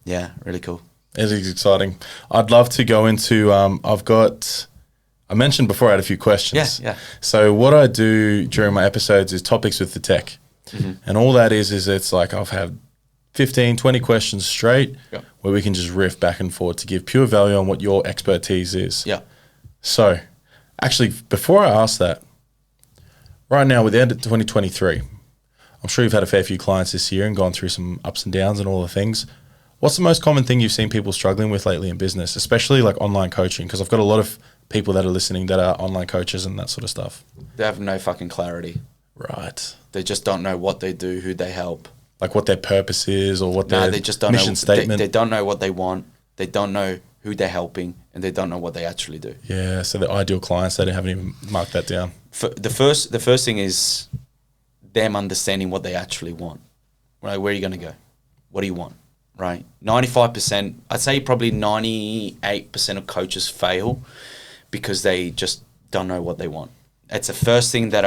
yeah, really cool. It is exciting. I'd love to go into I mentioned before I had a few questions. Yeah. So what I do during my episodes is topics with the tech. And all that is it's like I've had 15, 20 questions straight where we can just riff back and forth to give pure value on what your expertise is. Yeah. So actually, before I ask that, right now with the end of 2023, I'm sure you've had a fair few clients this year and gone through some ups and downs and all the things. What's the most common thing you've seen people struggling with lately in business, especially like online coaching? Because I've got a lot of people that are listening that are online coaches and that sort of stuff? They have no fucking clarity. Right. They just don't know what they do, who they help. Like what their purpose is or what their They just don't mission know. statement. They don't know what they want. They don't know who they're helping, and they don't know what they actually do. Yeah, so the ideal clients, they haven't even marked that down. The first thing is them understanding what they actually want. Right? Where are you going to go? What do you want? Right? 95%, I'd say probably 98% of coaches fail because they just don't know what they want. It's the first thing that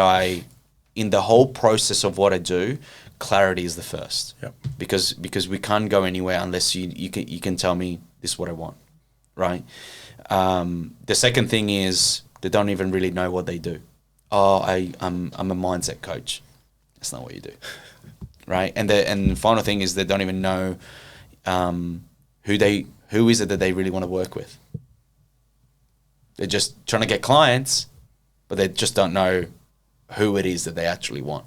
in the whole process of what I do, clarity is the first. Yep. Because we can't go anywhere unless you can tell me this is what I want. Right? The second thing is they don't even really know what they do. I'm a mindset coach. That's not what you do. Right? And the final thing is they don't even know who is it that they really want to work with. They're just trying to get clients, but they just don't know who it is that they actually want.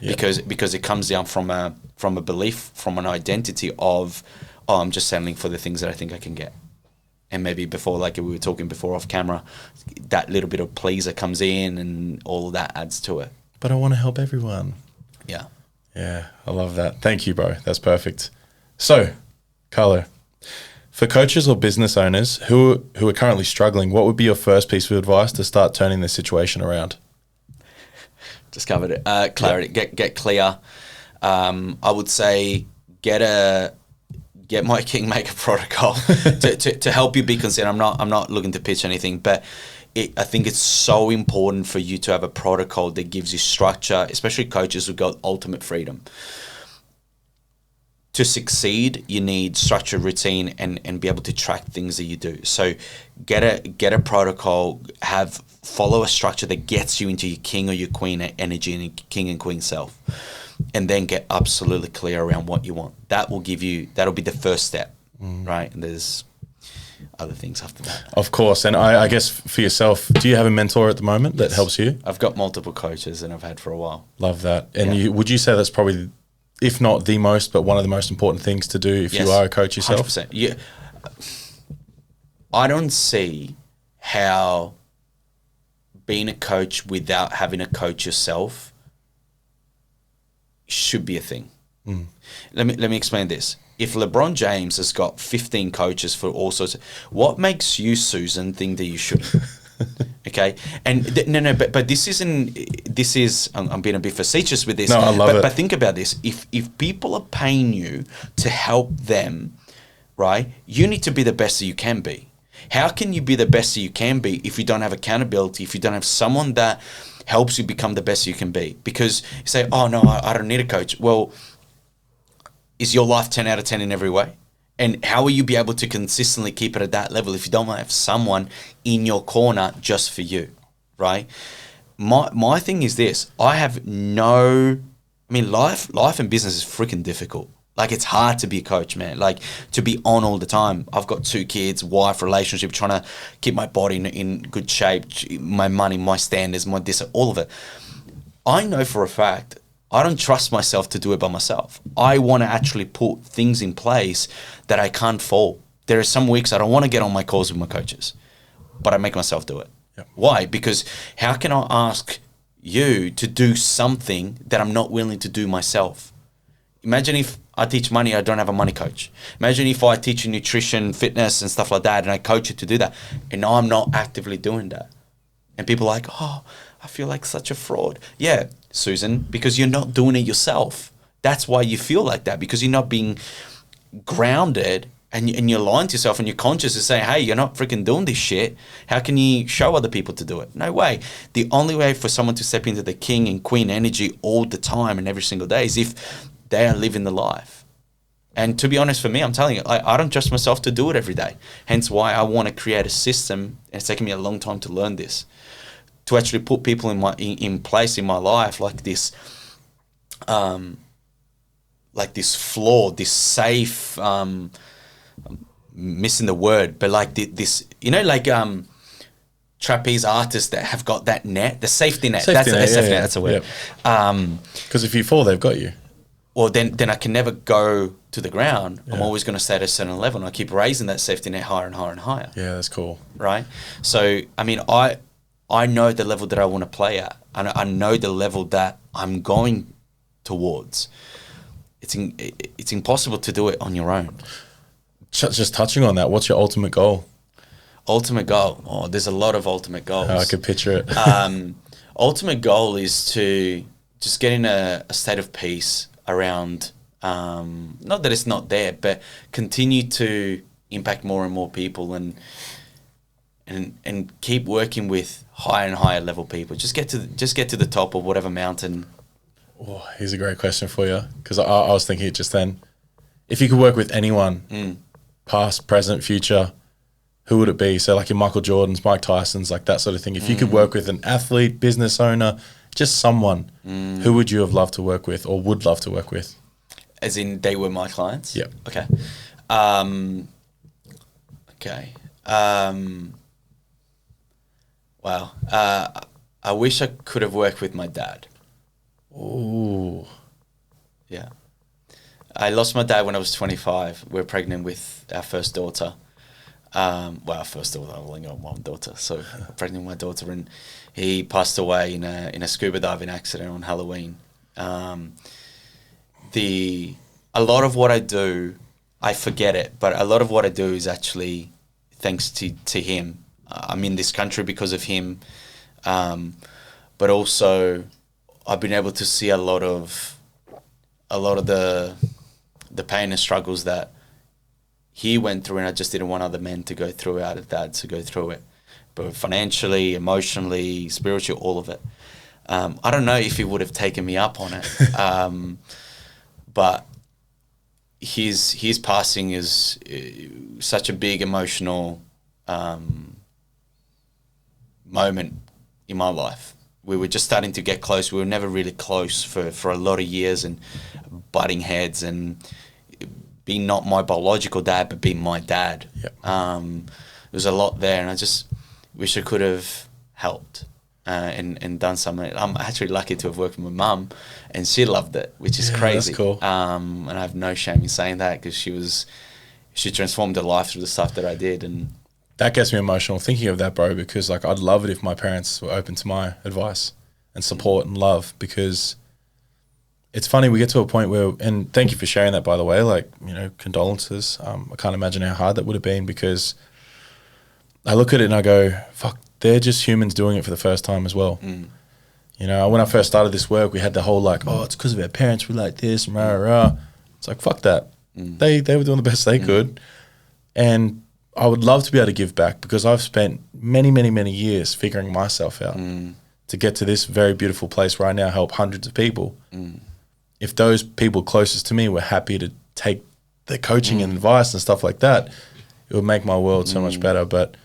Yep. Because it comes down from a belief, from an identity of, I'm just settling for the things that I think I can get. And maybe before, like we were talking before off camera, that little bit of pleaser comes in and all of that adds to it. But I want to help everyone. Yeah. Yeah, I love that. Thank you, bro. That's perfect. So, Carlo, for coaches or business owners who are currently struggling, what would be your first piece of advice to start turning their situation around? Just covered it. Clarity. Yep. Get clear. I would say get my Kingmaker protocol to help you be consistent. I'm not looking to pitch anything, but I think it's so important for you to have a protocol that gives you structure, especially coaches who got ultimate freedom. To succeed, you need structure, routine, and be able to track things that you do. So get a protocol, follow a structure that gets you into your king or your queen energy and your king and queen self. And then get absolutely clear around what you want. That'll be the first step, right? And there's other things after that. Of course. And I guess for yourself, do you have a mentor at the moment that helps you? I've got multiple coaches and I've had for a while. Love that. And would you say that's probably, if not the most, but one of the most important things to do if you are a coach yourself? 100%. Yeah. I don't see how being a coach without having a coach yourself should be a thing. Let me explain this. If LeBron James has got 15 coaches for all sorts of, what makes you, Susan, think that you shouldn't? Okay, and but this is I'm being a bit facetious with this. No, I love it. But think about this: if people are paying you to help them, right? You need to be the best that you can be. How can you be the best that you can be if you don't have accountability? If you don't have someone that helps you become the best you can be? Because you say, oh no, I don't need a coach. Well, is your life 10 out of 10 in every way? And how will you be able to consistently keep it at that level if you don't have someone in your corner just for you, right? My thing is this. Life and business is freaking difficult. Like, it's hard to be a coach, man. Like, to be on all the time. I've got 2 kids, wife, relationship, trying to keep my body in good shape, my money, my standards, my this, all of it. I know for a fact I don't trust myself to do it by myself. I want to actually put things in place that I can't fall. There are some weeks I don't want to get on my calls with my coaches, but I make myself do it. Yep. Why? Because how can I ask you to do something that I'm not willing to do myself? Imagine if I teach money, I don't have a money coach. Imagine if I teach you nutrition, fitness and stuff like that, and I coach you to do that, and I'm not actively doing that. And people are like, oh, I feel like such a fraud. Yeah, Susan, because you're not doing it yourself. That's why you feel like that, because you're not being grounded, and you're lying to yourself, and your conscious is saying, hey, you're not freaking doing this shit. How can you show other people to do it? No way. The only way for someone to step into the king and queen energy all the time and every single day is if they are living the life. And to be honest, for me, I'm telling you, I don't trust myself to do it every day. Hence why I want to create a system, and it's taken me a long time to learn this, to actually put people in place in my life like this floor, this safe, missing the word, but like this, like trapeze artists that have got that net, the safety net. That's a word. Because if you fall, they've got you. or then I can never go to the ground. I'm always going to stay at a certain level, and I keep raising that safety net higher and higher and higher. Yeah, that's cool. Right? So, I mean, I know the level that I want to play at, and I know the level that I'm going towards. It's impossible to do it on your own. Just touching on that, what's your ultimate goal? Ultimate goal? Oh, there's a lot of ultimate goals. I could picture it. Ultimate goal is to just get in a state of peace around, not that it's not there, but continue to impact more and more people and keep working with higher and higher level people. Just get to the top of whatever mountain. Oh, here's a great question for you, because I was thinking it just then. If you could work with anyone, past, present, future, who would it be? So like your Michael Jordans, Mike Tysons, like that sort of thing. If you could work with an athlete, business owner, just someone, who would you have loved to work with or would love to work with? As in they were my clients? Yep. Okay. Okay. Wow. I wish I could have worked with my dad. Ooh. Yeah. I lost my dad when I was 25. We were pregnant with our first daughter. Our first daughter, I've only got one daughter. So pregnant with my daughter, and he passed away in a scuba diving accident on Halloween. A lot of what I do, I forget it, but a lot of what I do is actually thanks to him. I'm in this country because of him, but also I've been able to see a lot of the pain and struggles that he went through, and I just didn't want other men to go through out of that, to go through it, but financially, emotionally, spiritually, all of it. I don't know if he would have taken me up on it, but his passing is such a big emotional moment in my life. We were just starting to get close. We were never really close for a lot of years, and butting heads and being not my biological dad, but being my dad. Yep. There's a lot there, and I just wish I could have helped and done something. I'm actually lucky to have worked with my mum, and she loved it, which is crazy. That's cool. And I have no shame in saying that, because she transformed her life through the stuff that I did. And that gets me emotional thinking of that, bro, because like I'd love it if my parents were open to my advice and support and love, because it's funny, we get to a point where, and thank you for sharing that, by the way, like, you know, condolences. I can't imagine how hard that would have been, because I look at it and I go, fuck, they're just humans doing it for the first time as well. You know, when I first started this work, we had the whole like, oh, it's because of our parents, we like this, and rah, rah, rah. It's like, fuck that. They were doing the best they could. And I would love to be able to give back, because I've spent many, many, many years figuring myself out to get to this very beautiful place where I now help hundreds of people. If those people closest to me were happy to take the coaching and advice and stuff like that, it would make my world so much better. But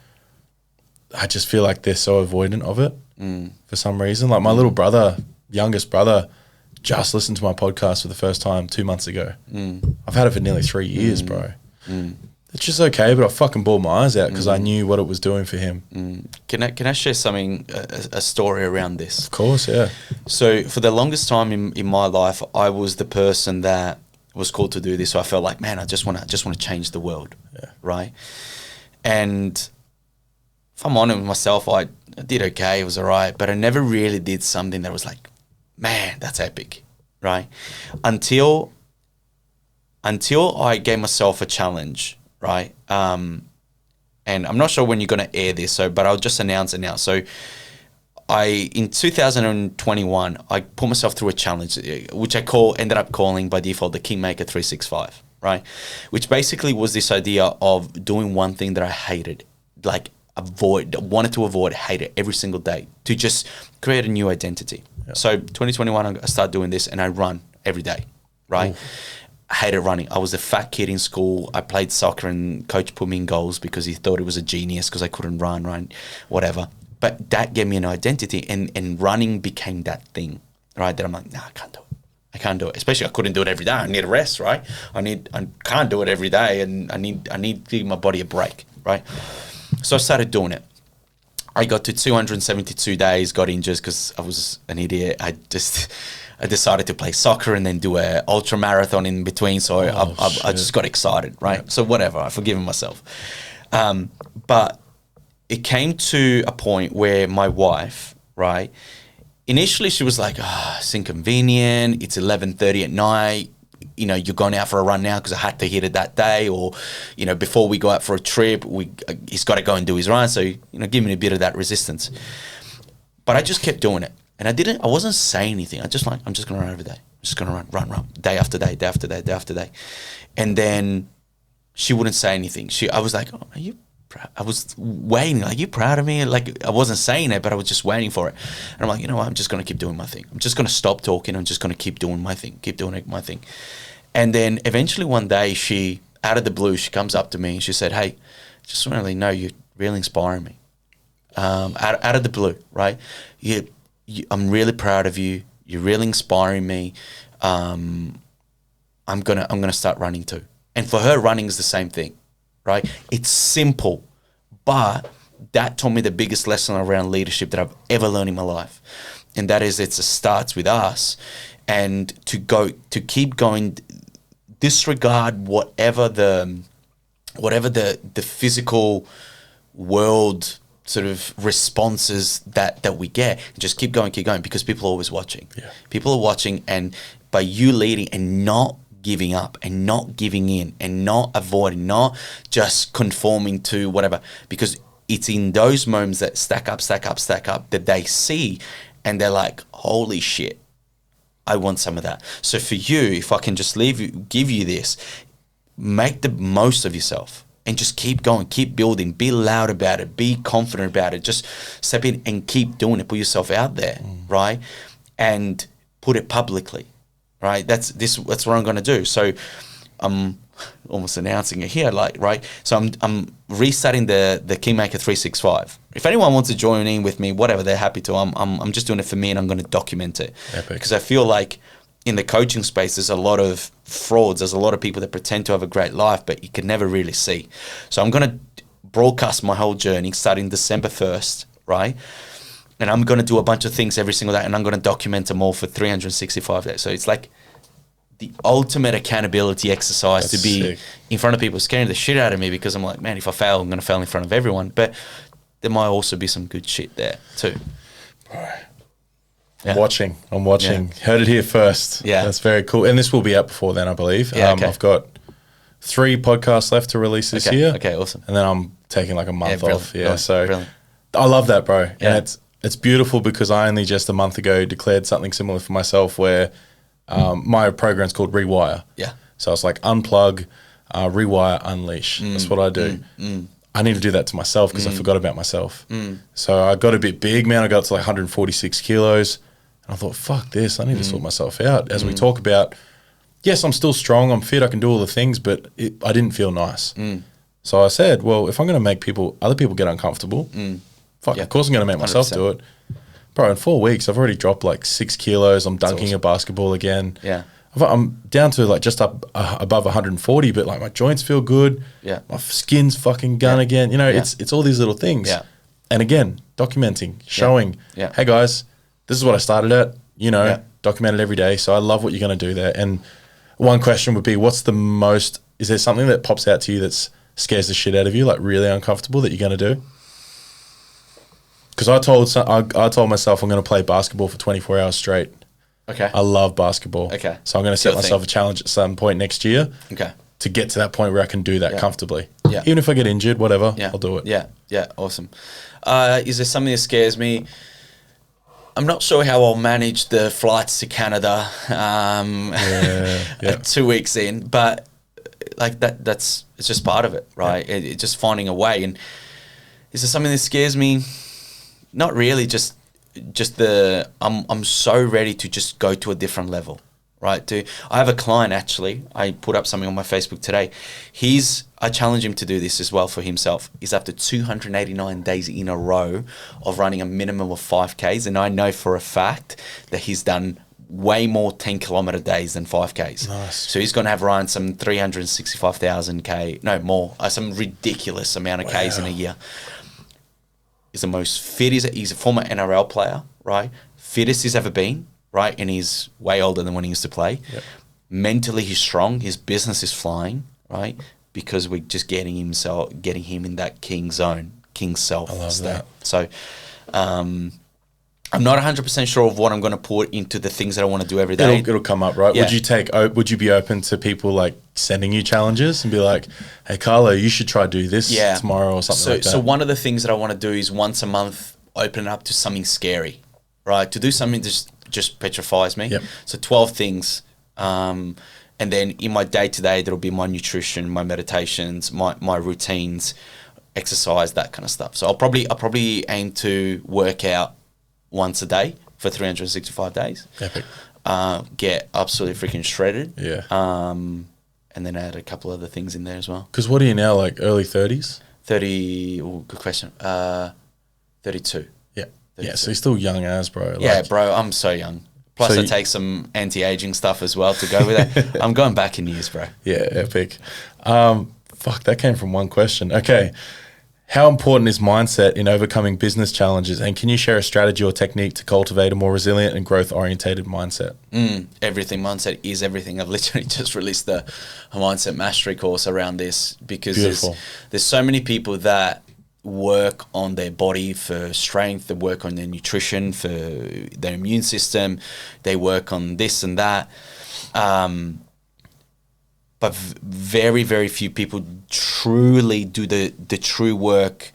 I just feel like they're so avoidant of it for some reason. Like my little brother, youngest brother, just listened to my podcast for the first time 2 months ago. I've had it for nearly 3 years, bro. It's just okay, but I fucking bawled my eyes out because I knew what it was doing for him. Can I share something, a story around this? Of course, yeah. So for the longest time in my life, I was the person that was called to do this. So I felt like, man, I just want to change the world, right? And if I'm honest with myself, I did okay. It was all right, but I never really did something that was like, man, that's epic, right? Until I gave myself a challenge. Right. And I'm not sure when you're going to air this, but I'll just announce it now. So in 2021, I put myself through a challenge, which I ended up calling by default the Kingmaker 365, right? Which basically was this idea of doing one thing that I hated, like wanted to avoid, hated every single day, to just create a new identity. Yep. So 2021, I started doing this, and I run every day, right? Ooh. I hated running. I was a fat kid in school. I played soccer, and coach put me in goals because he thought it was a genius because I couldn't run, whatever. But that gave me an identity, and running became that thing, right? That I'm like, nah, I can't do it. Especially I couldn't do it every day. I need a rest, right? I can't do it every day, and I need to give my body a break, right? So I started doing it. I got to 272 days, got injured because I was an idiot. I decided to play soccer and then do a ultra marathon in between. So I just got excited, right? Yeah. So whatever, I've forgiven myself. But it came to a point where my wife, right, initially she was like, it's inconvenient. It's 11:30 at night. You know, you're going out for a run now because I had to hit it that day, or, you know, before we go out for a trip, he's got to go and do his run. So, you know, give me a bit of that resistance. But I just kept doing it. And I wasn't saying anything. I'm just going to run every day. I'm just going to run, day after day, day after day, day after day. And then she wouldn't say anything. I was like, are you proud? I was waiting, like, you proud of me? Like, I wasn't saying it, but I was just waiting for it. And I'm like, you know what? I'm just going to keep doing my thing. I'm just going to stop talking. I'm just going to keep doing my thing, my thing. And then eventually one day she, out of the blue, she comes up to me and she said, hey, just want to let you know you're really inspiring me. Out of the blue, right? I'm really proud of you. You're really inspiring me. I'm gonna start running too. And for her, running is the same thing, right? It's simple, but that taught me the biggest lesson around leadership that I've ever learned in my life, and that is it starts with us, and to keep going. Disregard whatever the physical world sort of responses that we get. Just keep going because people are always watching. Yeah. People are watching, and by you leading and not giving up and not giving in and not avoiding, not just conforming to whatever, because it's in those moments that stack up that they see and they're like, holy shit, I want some of that. So for you, if I can just give you this, make the most of yourself and just keep going, keep building, be loud about it, be confident about it, just step in and keep doing it, put yourself out there, right? And put it publicly, right? That's what I'm going to do. So I'm almost announcing it here, like, right? So I'm restarting the Kingmaker 365. If anyone wants to join in with me, whatever, they're happy to. I'm just doing it for me, and I'm going to document it. Epic. Because I feel like in the coaching space, there's a lot of frauds. There's a lot of people that pretend to have a great life, but you can never really see. So I'm going to broadcast my whole journey starting December 1st, right? And I'm going to do a bunch of things every single day, and I'm going to document them all for 365 days. So it's like the ultimate accountability exercise. That's to be sick. In front of people, scaring the shit out of me, because I'm like, man, if I fail, I'm going to fail in front of everyone. But there might also be some good shit there too. Yeah. I'm watching. Yeah. Heard it here first. Yeah. That's very cool. And this will be out before then, I believe. Yeah, okay. I've got 3 podcasts left to release this year. Okay, awesome. And then I'm taking like a month off. Yeah, brilliant, so brilliant. I love that, bro. Yeah. And it's beautiful, because I only just a month ago declared something similar for myself, where my program's called Rewire. Yeah. So it's like unplug, rewire, unleash. That's what I do. I need to do that to myself, because I forgot about myself. So I got a bit big, man. I got to like 146 kilos. And I thought, fuck this. I need to sort myself out. As we talk about, yes, I'm still strong. I'm fit. I can do all the things, but I didn't feel nice. So I said, well, if I'm going to make other people get uncomfortable, of course I'm going to make myself 100%. Do it. Bro, in 4 weeks, I've already dropped like 6 kilos. I'm dunking a basketball again. Yeah. I'm down to like just up above 140, but like my joints feel good. Yeah. My skin's fucking gun again. You know, it's all these little things. Yeah. And again, documenting, showing, hey guys, this is what I started at, you know, document it every day. So I love what you're going to do there. And one question would be, is there something that pops out to you that scares the shit out of you, like really uncomfortable, that you're going to do? Because I told myself I'm going to play basketball for 24 hours straight. Okay. I love basketball. Okay. So I'm going to set myself a challenge at some point next year. Okay. To get to that point where I can do that comfortably. Yeah. Even if I get injured, whatever, I'll do it. Yeah. Yeah. Awesome. Is there something that scares me? I'm not sure how I'll manage the flights to Canada 2 weeks in, but like it's just part of it, right? Yeah. It's just finding a way. And is there something that scares me? Not really. Just I'm so ready to just go to a different level, right? I have a client, actually. I put up something on my Facebook today. I challenge him to do this as well for himself. He's after 289 days in a row of running a minimum of 5Ks, and I know for a fact that he's done way more 10-kilometer days than 5Ks. Nice. So he's going to have run some 365,000 K, no more, some ridiculous amount of Ks in a year. He's the most fit. He's a former NRL player, right? Fittest he's ever been, right? And he's way older than when he used to play. Yep. Mentally, he's strong. His business is flying, right? Because we're just getting him in that king zone, king self state. That. So, I'm not 100% sure of what I'm going to put into the things that I want to do every day. It'll come up, right? Yeah. Would you be open to people like sending you challenges and be like, hey, Carlo, you should try do this tomorrow or something like that? So one of the things that I want to do is once a month open it up to something scary, right? To do something that just petrifies me. Yep. So 12 things. And then in my day-to-day, there'll be my nutrition, my meditations, my routines, exercise, that kind of stuff. So I'll probably aim to work out once a day for 365 days. Epic. Get absolutely freaking shredded. Yeah. And then add a couple other things in there as well. Because what are you now, like early 30s? 30, good question. 32. Yeah. 32. Yeah, so you're still young as, bro. Like, Yeah, bro, I'm so young. Plus, So I take some anti-aging stuff as well to go with it. I'm going back in years, bro. Yeah, epic. Fuck, that came from one question. Okay. How important is mindset in overcoming business challenges? And can you share a strategy or technique to cultivate a more resilient and growth-orientated mindset? Everything. Mindset is everything. I've literally just released a Mindset Mastery course around this because there's so many people that work on their body for strength, they work on their nutrition for their immune system, they work on this and that. But very, very few people truly do the true work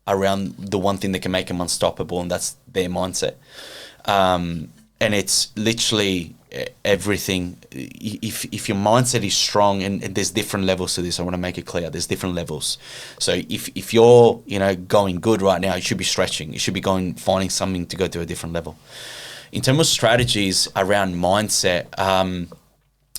around the one thing that can make them unstoppable, and that's their mindset. And it's literally everything. If your mindset is strong, and there's different levels to this, I want to make it clear. There's different levels. So if you're going good right now, you should be stretching. You should be finding something to go to a different level. In terms of strategies around mindset,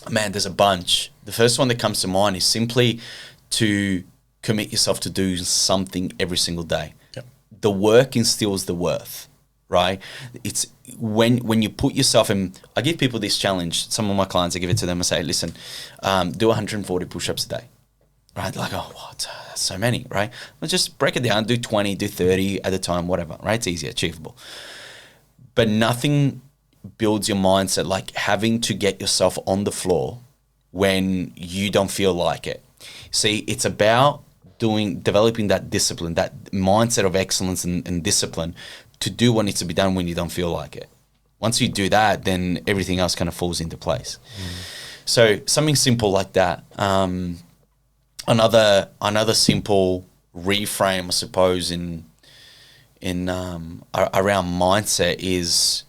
man, there's a bunch. The first one that comes to mind is simply to commit yourself to do something every single day. Yep. The work instills the worth, right? It's when you put yourself in. I give people this challenge. Some of my clients, I give it to them and say, listen, do 140 push-ups a day. Right? Like, oh, what? That's so many, right? Well, just break it down. Do 20, do 30 at a time, whatever, right? It's easy, achievable. But nothing builds your mindset like having to get yourself on the floor when you don't feel like it. See, it's about developing that discipline, that mindset of excellence and discipline to do what needs to be done when you don't feel like it. Once you do that, then everything else kind of falls into place. So something simple like that. Another simple reframe, I suppose, in around mindset is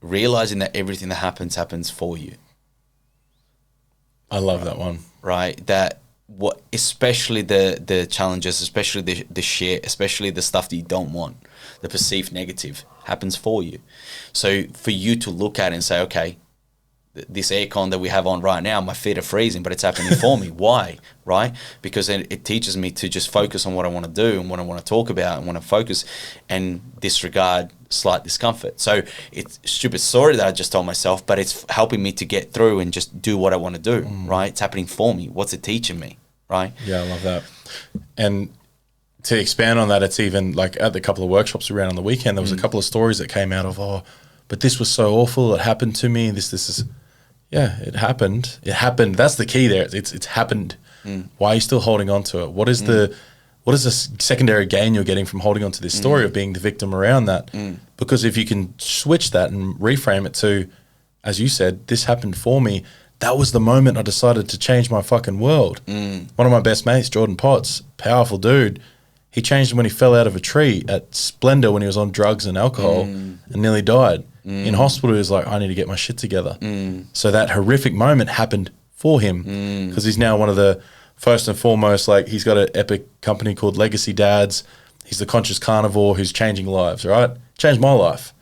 realizing that everything that happens for you. I love that one. Right? That especially the challenges, especially the shit, especially the stuff that you don't want, the perceived negative happens for you. So for you to look at it and say, okay, this aircon that we have on right now, my feet are freezing, but it's happening for me. Why? Right? Because it teaches me to just focus on what I want to do and what I want to talk about and want to focus and disregard slight discomfort. So it's a stupid story that I just told myself, but it's helping me to get through and just do what I want to do, right? It's happening for me. What's it teaching me, right? Yeah, I love that. And to expand on that, it's even like at the couple of workshops we ran on the weekend, there was a couple of stories that came out of, but this was so awful. It happened to me. This is... Yeah, it happened. It happened. That's the key there. It's happened. Why are you still holding on to it? What is the secondary gain you're getting from holding on to this story of being the victim around that? Because if you can switch that and reframe it to, as you said, this happened for me. That was the moment I decided to change my fucking world. One of my best mates, Jordan Potts, powerful dude, he changed when he fell out of a tree at Splendor when he was on drugs and alcohol and nearly died. In hospital, he was like, I need to get my shit together. So that horrific moment happened for him because he's now one of the first and foremost, like he's got an epic company called Legacy Dads. He's the conscious carnivore who's changing lives, right? Changed my life.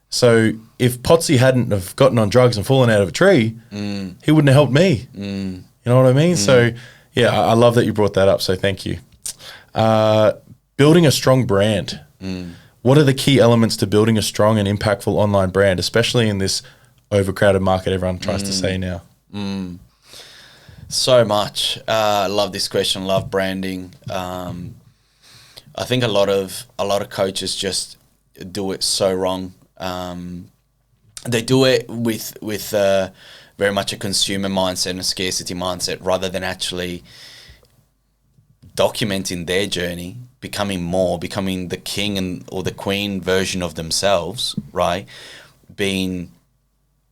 So if Potsy hadn't have gotten on drugs and fallen out of a tree, he wouldn't have helped me. You know what I mean? So yeah, I love that you brought that up. So thank you. Building a strong brand. What are the key elements to building a strong and impactful online brand, especially in this overcrowded market everyone tries to say now? So much. I love this question. Love branding. I think a lot of coaches just do it so wrong. They do it with very much a consumer mindset and a scarcity mindset, rather than actually documenting their journey, becoming the king or the queen version of themselves, right? Being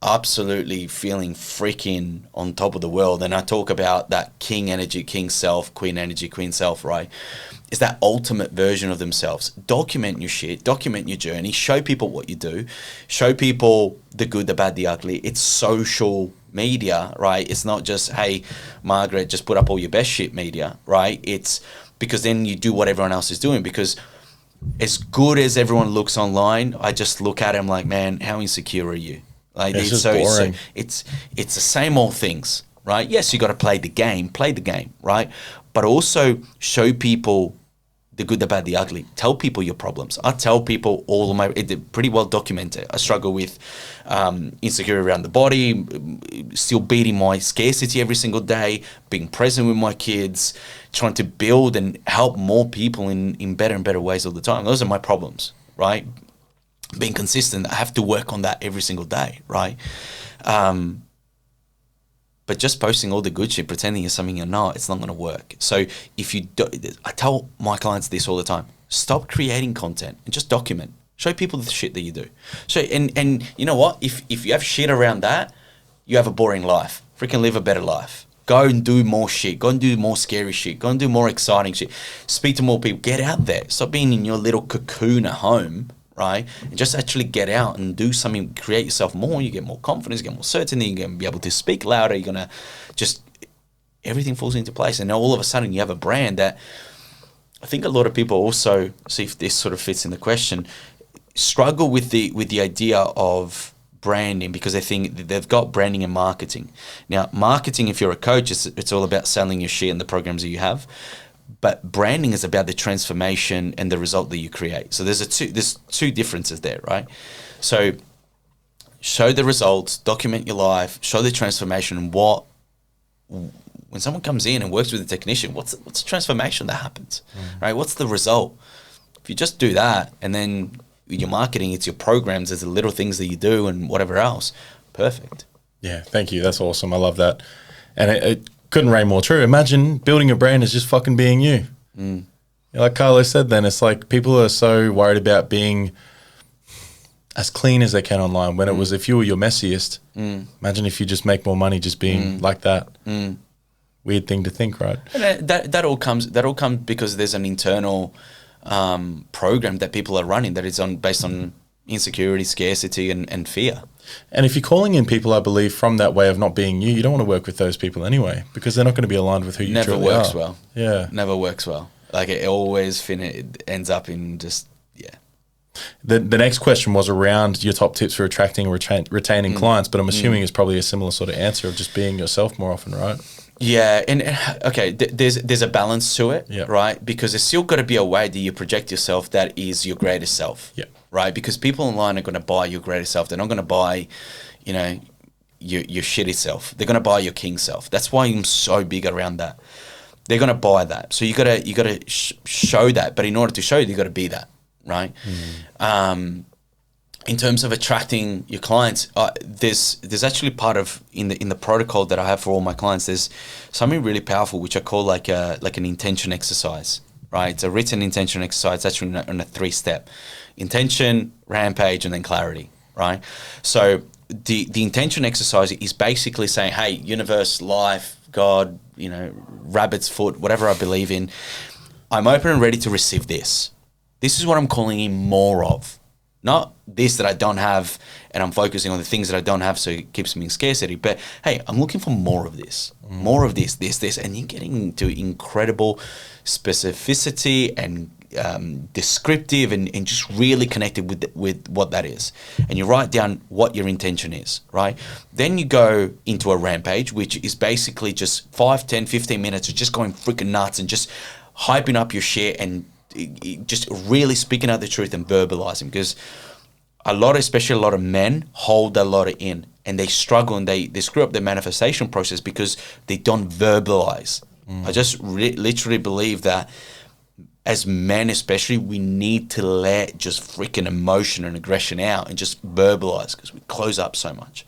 absolutely feeling freaking on top of the world. And I talk about that king energy, king self, queen energy, queen self, right? Is that ultimate version of themselves. Document your shit, document your journey, show people what you do, show people the good, the bad, the ugly. It's social media, right? It's not just, hey, Margaret, just put up all your best shit media, right? It's because then you do what everyone else is doing. Because as good as everyone looks online, I just look at them like, man, how insecure are you? Like, it's just boring. It's the same old things, right? Yes, you got to play the game, right? But also show people the good, the bad, the ugly. Tell people your problems. I tell people all of my, it's pretty well documented. I struggle with insecurity around the body, still beating my scarcity every single day, being present with my kids, trying to build and help more people in better and better ways all the time. Those are my problems, right? Being consistent, I have to work on that every single day, right? But just posting all the good shit, pretending you're something you're not, it's not going to work. So if you do, I tell my clients this all the time: stop creating content and just document. Show people the shit that you do. So and you know what? If you have shit around that, you have a boring life. Freaking live a better life. Go and do more shit. Go and do more scary shit. Go and do more exciting shit. Speak to more people. Get out there. Stop being in your little cocoon at home, right? And just actually get out and do something, create yourself more. You get more confidence, you get more certainty, you're going to be able to speak louder, you're going to just, everything falls into place. And now all of a sudden you have a brand that I think a lot of people also, see if this sort of fits in the question, struggle with the idea of branding because they think that they've got branding and marketing. Now, marketing, if you're a coach, it's all about selling your shit and the programs that you have. But branding is about the transformation and the result that you create. So there's two differences there, right? So show the results, document your life, show the transformation, and when someone comes in and works with a technician, what's the transformation that happens, right? What's the result? If you just do that, and then your marketing, it's your programs, it's the little things that you do and whatever else, perfect. Yeah, thank you. That's awesome. I love that. And it couldn't reign more true. Imagine building a brand is just fucking being you. Like Carlos said then, it's like people are so worried about being as clean as they can online when it was, if you were your messiest, imagine if you just make more money just being like that. Weird thing to think, right? And that all comes because there's an internal program that people are running that is based on insecurity, scarcity, and fear. And if you're calling in people, I believe, from that way of not being you don't want to work with those people anyway because they're not going to be aligned with who you truly are. Never works well. Yeah. Never works well. Like it always it ends up in just, yeah. The next question was around your top tips for attracting and retaining clients, but I'm assuming it's probably a similar sort of answer of just being yourself more often, right? Yeah, and okay, there's a balance to it, yeah. right? Because there's still got to be a way that you project yourself that is your greatest self, yeah. right? Because people online are going to buy your greatest self. They're not going to buy, your shitty self. They're going to buy your king self. That's why I'm so big around that. They're going to buy that. So you got to show that, but in order to show it, you got to be that, right? In terms of attracting your clients, there's actually part of in the protocol that I have for all my clients. There's something really powerful which I call like an intention exercise, right? It's a written intention exercise. It's actually on a 3-step: intention, rampage, and then clarity, right? So the intention exercise is basically saying, hey, universe, life, God, rabbit's foot, whatever I believe in, I'm open and ready to receive this. This is what I'm calling in more of. Not this that I don't have, and I'm focusing on the things that I don't have, so it keeps me in scarcity. But hey, I'm looking for more of this, more of this, and you're getting into incredible specificity and descriptive, and just really connected with what that is. And you write down what your intention is, right? Then you go into a rampage, which is basically just 5, 10, 15 minutes of just going freaking nuts and just hyping up your shit and just really speaking out the truth and verbalizing, because especially a lot of men hold a lot of in, and they struggle and they screw up their manifestation process because they don't verbalize. I just literally believe that as men especially, we need to let just freaking emotion and aggression out and just verbalize, because we close up so much.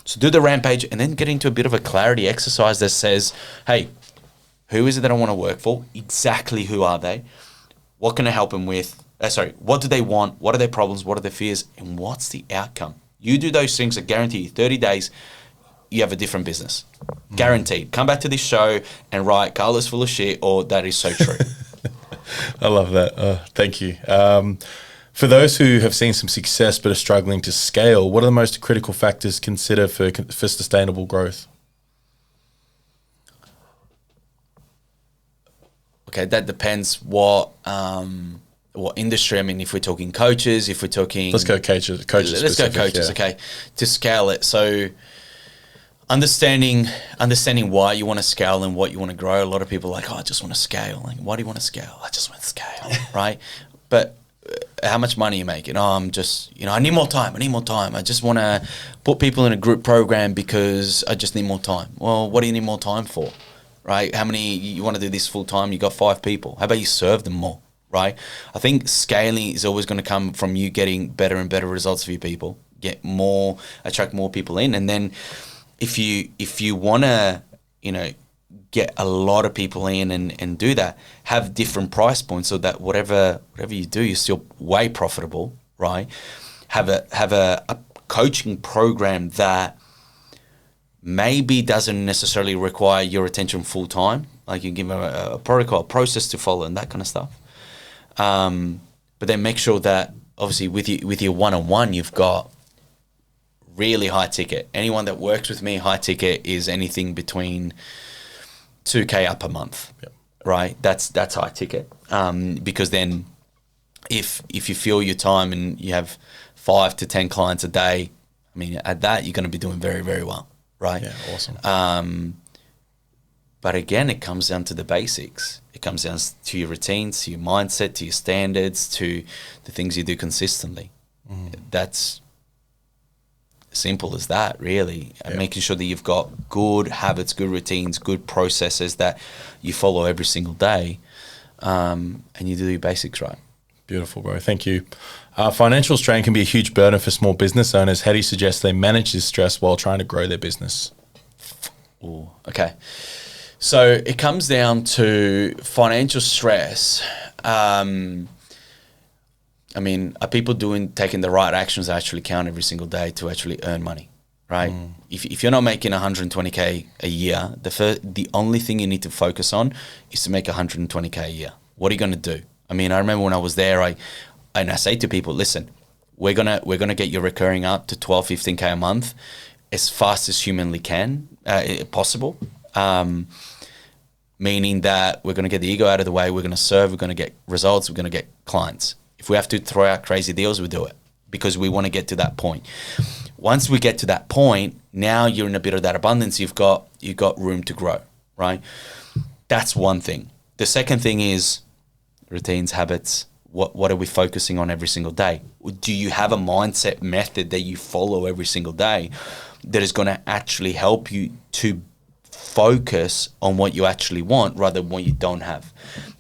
So do the rampage and then get into a bit of a clarity exercise that says, hey, who is it that I want to work for? Exactly who are they? What can I help them with? What do they want? What are their problems? What are their fears? And what's the outcome? You do those things, I guarantee you, 30 days, you have a different business. Guaranteed. Come back to this show and write, Carlos full of shit, or that is so true. I love that. Thank you. For those who have seen some success but are struggling to scale, what are the most critical factors consider for sustainable growth? Okay, that depends what industry. I mean, if we're talking coaches, if we're talking... Let's go coaches. Let's go coaches, yeah. Okay. To scale it. So understanding why you want to scale and what you want to grow. A lot of people are like, I just want to scale. Like, why do you want to scale? I just want to scale, right? But how much money are you making? Oh, I'm just, I need more time. I just want to put people in a group program because I just need more time. Well, what do you need more time for? Right? How many, you want to do this full time, you got 5 people. How about you serve them more, right? I think scaling is always going to come from you getting better and better results for your people, attract more people in. And then if you want to, get a lot of people in and do that, have different price points so that whatever you do, you're still way profitable, right? Have a coaching program that maybe doesn't necessarily require your attention full time. Like you give them a protocol, a process to follow, and that kind of stuff. But then make sure that obviously with your one-on-one, you've got really high ticket. Anyone that works with me, high ticket is anything between $2,000 up a month, yep. Right? That's high ticket. Because then if you fill your time and you have 5 to 10 clients a day, I mean, at that, you're going to be doing very, very well. Right. Yeah, awesome. But again, it comes down to the basics. It comes down to your routines, to your mindset, to your standards, to the things you do consistently. That's simple as that, really. And making sure that you've got good habits, good routines, good processes that you follow every single day, and you do your basics right. Beautiful, bro. Thank you. Financial strain can be a huge burden for small business owners. How do you suggest they manage this stress while trying to grow their business? Ooh, okay. So it comes down to financial stress. I mean, are people taking the right actions that actually count every single day to actually earn money, right? If you're not making 120K a year, the only thing you need to focus on is to make 120K a year. What are you going to do? I mean, I remember when I was there, I say to people, listen, we're gonna get your recurring up to 12, 15K a month as fast as humanly possible. Meaning that we're gonna get the ego out of the way, we're gonna serve, we're gonna get results, we're gonna get clients. If we have to throw out crazy deals, we do it because we want to get to that point. Once we get to that point, now you're in a bit of that abundance. You've got room to grow, right? That's one thing. The second thing is routines, habits. What are we focusing on every single day? Do you have a mindset method that you follow every single day that is going to actually help you to focus on what you actually want rather than what you don't have?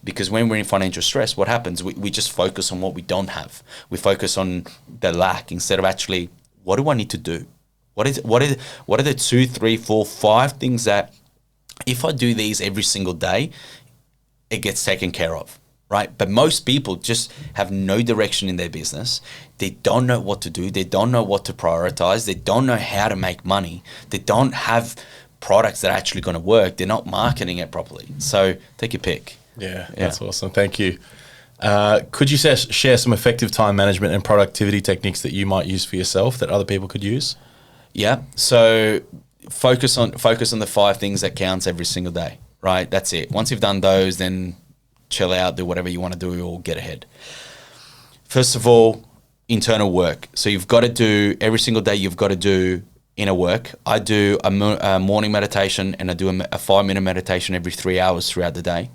Because when we're in financial stress, what happens? We just focus on what we don't have. We focus on the lack instead of actually, what do I need to do? What are the 2, 3, 4, 5 things that if I do these every single day, it gets taken care of, right? But most people just have no direction in their business. They don't know what to do. They don't know what to prioritize. They don't know how to make money. They don't have products that are actually going to work. They're not marketing it properly. So take your pick. Yeah, that's awesome. Thank you. Could you share some effective time management and productivity techniques that you might use for yourself that other people could use? Yeah. So focus on the 5 things that counts every single day, right? That's it. Once you've done those, then chill out, do whatever you want to do or get ahead. First of all, internal work. So you've got to do every single day, you've got to do inner work. I do a morning meditation and I do a 5-minute meditation every 3 hours throughout the day.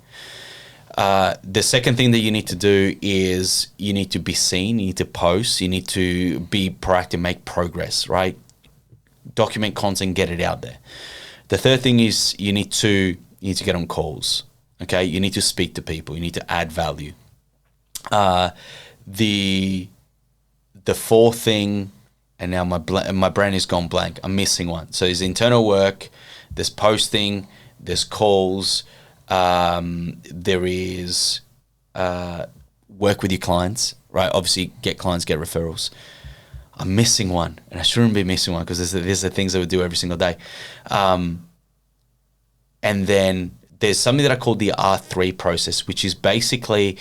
The second thing that you need to do is you need to be seen, you need to post, you need to be proactive, make progress, right? Document content, get it out there. The third thing is you need to get on calls, Okay, you need to speak to people. You need to add value. The fourth thing, and now my brain has gone blank. I'm missing one. So there's internal work, there's posting, there's calls, there is work with your clients, right? Obviously, get clients, get referrals. I'm missing one, and I shouldn't be missing one because there's the things that we do every single day. And then there's something that I call the R3 process, which is basically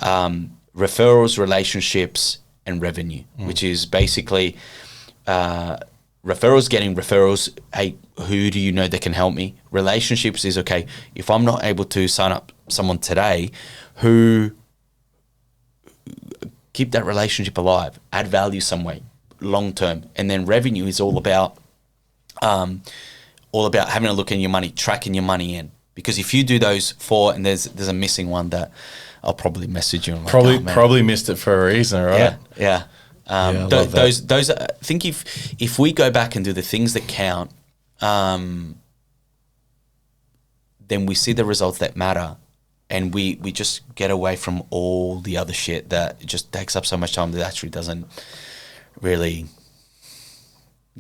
referrals, relationships, and revenue, which is basically referrals, getting referrals. Hey, who do you know that can help me? Relationships is, okay, if I'm not able to sign up someone today, who keep that relationship alive, add value some way, long term. And then revenue is all about having a look in your money, tracking your money in. Because if you do those four, and there's a missing one that I'll probably message you. And probably missed it for a reason, right? Yeah. Those. I think if we go back and do the things that count, then we see the results that matter, and we just get away from all the other shit that just takes up so much time that actually doesn't really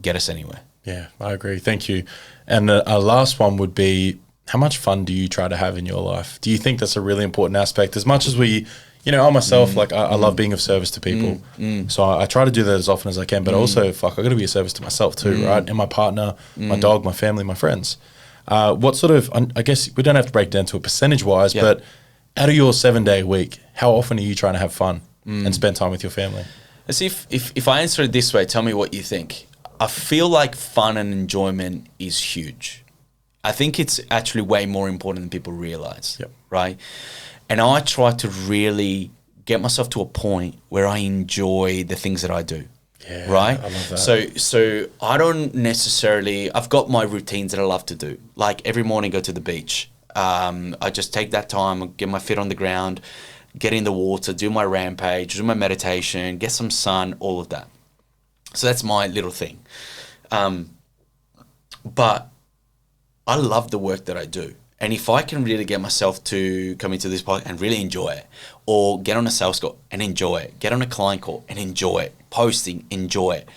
get us anywhere. Yeah, I agree. Thank you. And our last one would be, how much fun do you try to have in your life? Do you think that's a really important aspect? As much as we, I myself, I love being of service to people. So I try to do that as often as I can, but also, I got to be a service to myself too, right? And my partner, my dog, my family, my friends. What sort of, I guess we don't have to break down to a percentage-wise, but out of your 7-day week, how often are you trying to have fun and spend time with your family? As if I answer it this way, tell me what you think. I feel like fun and enjoyment is huge. I think it's actually way more important than people realize, right? And I try to really get myself to a point where I enjoy the things that I do, right? I love that. So I don't necessarily, I've got my routines that I love to do. Like every morning, go to the beach. I just take that time, get my feet on the ground, get in the water, do my rampage, do my meditation, get some sun, all of that. So that's my little thing. But I love the work that I do. And if I can really get myself to come into this podcast and really enjoy it, or get on a sales call and enjoy it, get on a client call and enjoy it, posting, enjoy it,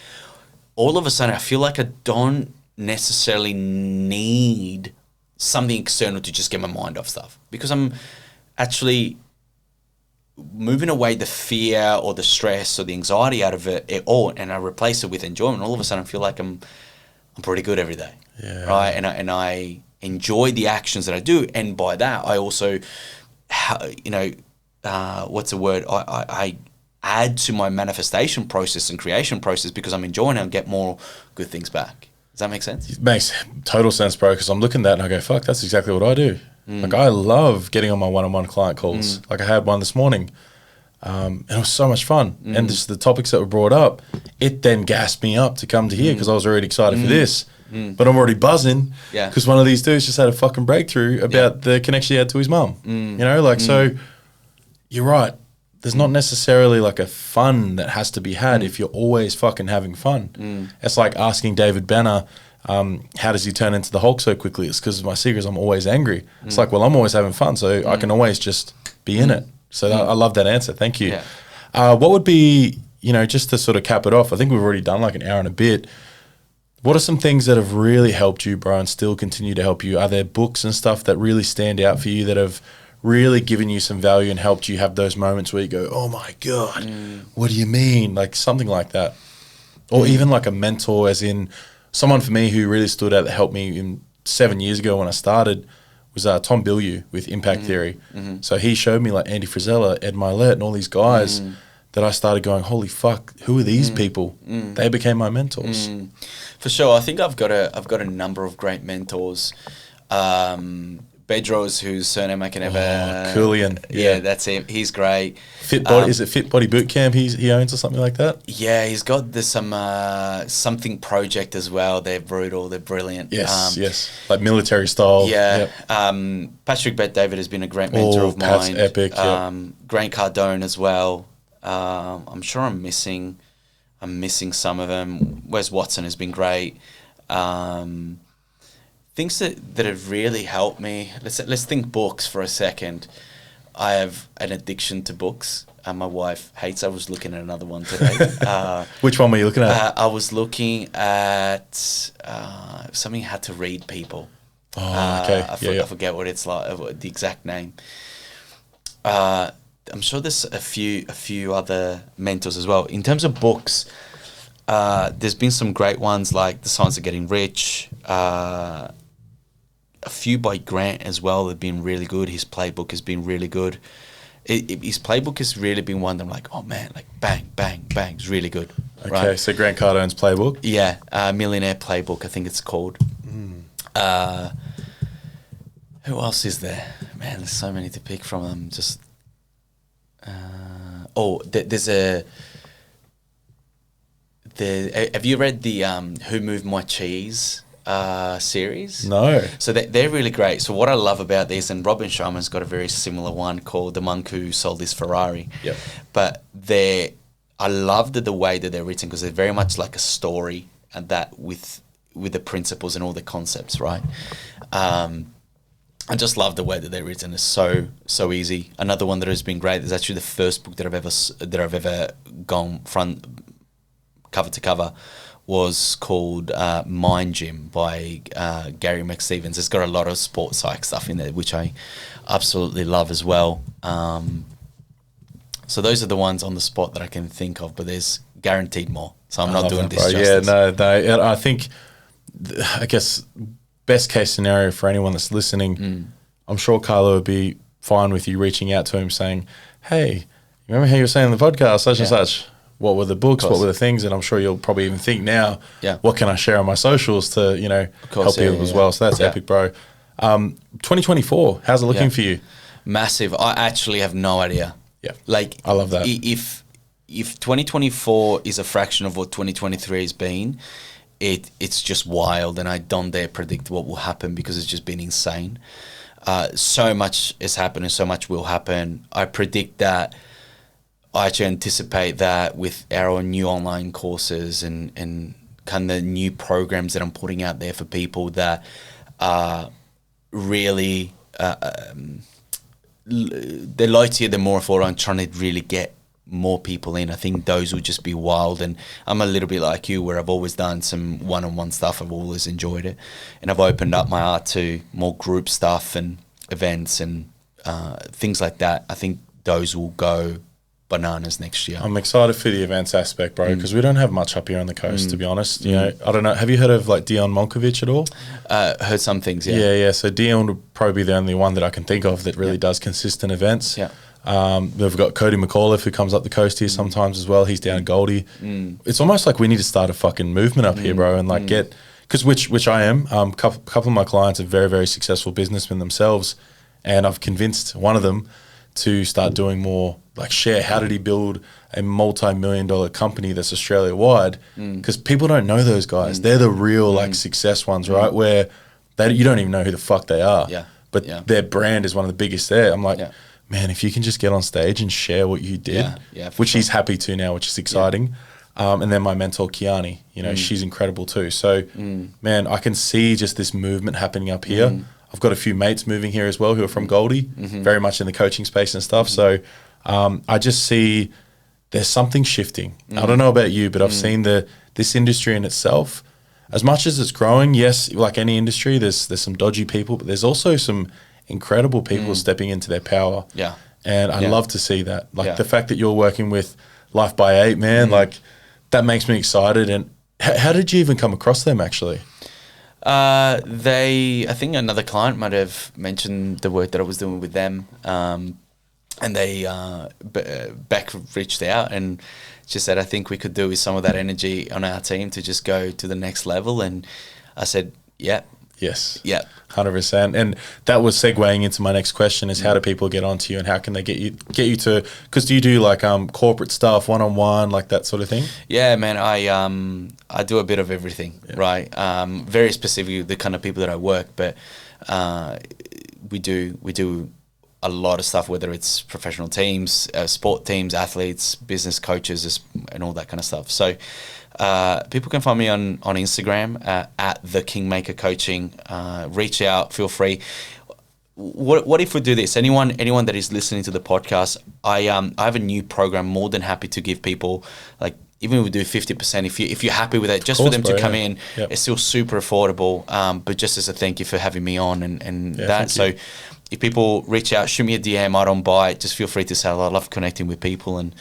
all of a sudden I feel like I don't necessarily need something external to just get my mind off stuff, because I'm actually moving away the fear or the stress or the anxiety out of it all, and I replace it with enjoyment. All of a sudden I feel like I'm pretty good every day, right? And I enjoy the actions that I do, and by that I also, what's the word? I add to my manifestation process and creation process because I'm enjoying it and get more good things back. Does that make sense? It makes total sense, bro, because I'm looking at that and I go, fuck, that's exactly what I do. Like, I love getting on my one-on-one client calls. Like, I had one this morning, and it was so much fun. And just the topics that were brought up, it then gassed me up to come to here because I was already excited for this. But I'm already buzzing because one of these dudes just had a fucking breakthrough about the connection he had to his mum. So you're right. There's not necessarily like a fun that has to be had if you're always fucking having fun. It's like asking David Banner, how does he turn into the Hulk so quickly? It's because my secret is I'm always angry. It's like, well, I'm always having fun, so I can always just be in it. So I love that answer. Thank you. What would be, just to sort of cap it off, I think we've already done like an hour and a bit. What are some things that have really helped you, bro, and still continue to help you? Are there books and stuff that really stand out for you that have really given you some value and helped you have those moments where you go, oh my God, what do you mean? Like something like that. Or even like a mentor, as in someone for me who really stood out that helped me 7 years ago when I started was Tom Bilyeu with Impact Theory. So he showed me like Andy Frisella, Ed Milet, and all these guys that I started going, holy fuck, who are these people? They became my mentors. For sure. I think I've got a number of great mentors. Bedros, whose surname I can never... Coolian. Yeah, that's him. He's great. Fit Body, is it Fit Body Bootcamp he owns or something like that? Yeah, he's got some something project as well. They're brutal. They're brilliant. Yes. Like military style. Yeah. Yep. Patrick Bet-David has been a great mentor of Pat's mine. Epic. Grant Cardone as well. I'm sure I'm missing some of them. Wes Watson has been great. things that have really helped me. Let's think books for a second. I have an addiction to books. My wife hates. I was looking at another one today. Which one were you looking at? I was looking at something How to Read People. Oh, okay. I forget what it's like, the exact name. I'm sure there's a few other mentors as well. In terms of books, there's been some great ones like The Science of Getting Rich. A few by Grant as well have been really good. His playbook has been really good. His playbook has really been one that I'm like, oh man, like bang, bang, bang. It's really good. Okay, right? so Grant Cardone's playbook. Yeah, Millionaire Playbook, I think it's called. Who else is there? Man, there's so many to pick from them. Just there's have you read the Who Moved My Cheese series? No. So they're really great. So what I love about these, and Robin Sharma's got a very similar one called The Monk Who Sold His Ferrari. Yep. But I love the way that they're written because they're very much like a story, and that with the principles and all the concepts, right? I just love the way that they're written. It's so easy. Another one that has been great is actually the first book that I've ever gone front cover to cover was called Mind Gym by Gary McStevens. It's got a lot of sports psych stuff in there, which I absolutely love as well. So those are the ones on the spot that I can think of, but there's guaranteed more. So I'm not doing this justice. Yeah, no. I think, I guess, best case scenario for anyone that's listening, I'm sure Carlo would be fine with you reaching out to him saying, hey, remember how you were saying on the podcast, such and such? What were the books? What were the things? And I'm sure you'll probably even think now, what can I share on my socials to, help people as well? So that's epic, bro. 2024, how's it looking for you? Massive. I actually have no idea. Yeah. Like, I love that. If 2024 is a fraction of what 2023 has been, it's just wild, and I don't dare predict what will happen because it's just been insane. So much is happening, so much will happen. I predict that. I actually anticipate that with our new online courses and kind of new programs that I'm putting out there for people that are really they're low tier, they're more affordable, and trying to really get more people in. I think those would just be wild. And I'm a little bit like you, where I've always done some one-on-one stuff. I've always enjoyed it, and I've opened up my art to more group stuff and events and things like that. I think those will go bananas next year. I'm excited for the events aspect, bro, because we don't have much up here on the coast, to be honest. You know, I don't know. Have you heard of like Dion Monkovic at all? Heard some things, yeah. Yeah. So Dion would probably be the only one that I can think of that really does consistent events. Yeah. We've got Cody McAuliffe who comes up the coast here sometimes as well. He's down in Goldie. It's almost like we need to start a fucking movement up here, bro, and like get, because which I am. Couple of my clients are very, very successful businessmen themselves, and I've convinced one of them to start doing more like share. How did he build a multi-million-dollar company that's Australia-wide? Because people don't know those guys. They're the real like success ones, right? Where you don't even know who the fuck they are. Yeah. But their brand is one of the biggest there. I'm like, man, if you can just get on stage and share what you did, which he's happy to now, which is exciting. And then my mentor, Kiani, she's incredible too. So, man, I can see just this movement happening up here. I've got a few mates moving here as well who are from Goldie, very much in the coaching space and stuff. So I just see there's something shifting. I don't know about you, but I've seen this industry in itself, as much as it's growing, yes, like any industry, there's some dodgy people, but there's also some incredible people stepping into their power. Yeah. And I love to see that. Like the fact that you're working with Life by 8, man, like that makes me excited. And how did you even come across them actually? I think another client might have mentioned the work that I was doing with them, and they Beck reached out and just said, I think we could do with some of that energy on our team to just go to the next level. And I said, yes, 100%. And that was segueing into my next question: is how do people get onto you, and how can they get you to? Because do you do like corporate stuff, one-on-one, like that sort of thing? Yeah, man, I do a bit of everything, right? Very specifically the kind of people that I work, but we do a lot of stuff, whether it's professional teams, sport teams, athletes, business coaches, and all that kind of stuff. So people can find me on Instagram at the Kingmaker Coaching. Reach out, feel free. What if we do this? Anyone that is listening to the podcast, I have a new program. More than happy to give people, like, even if we do 50%, if you're happy with it, just for them to come in, it's still super affordable. But just as a thank you for having me on and that. So if people reach out, shoot me a DM, I don't bite. Just feel free to say hello. I love connecting with people, and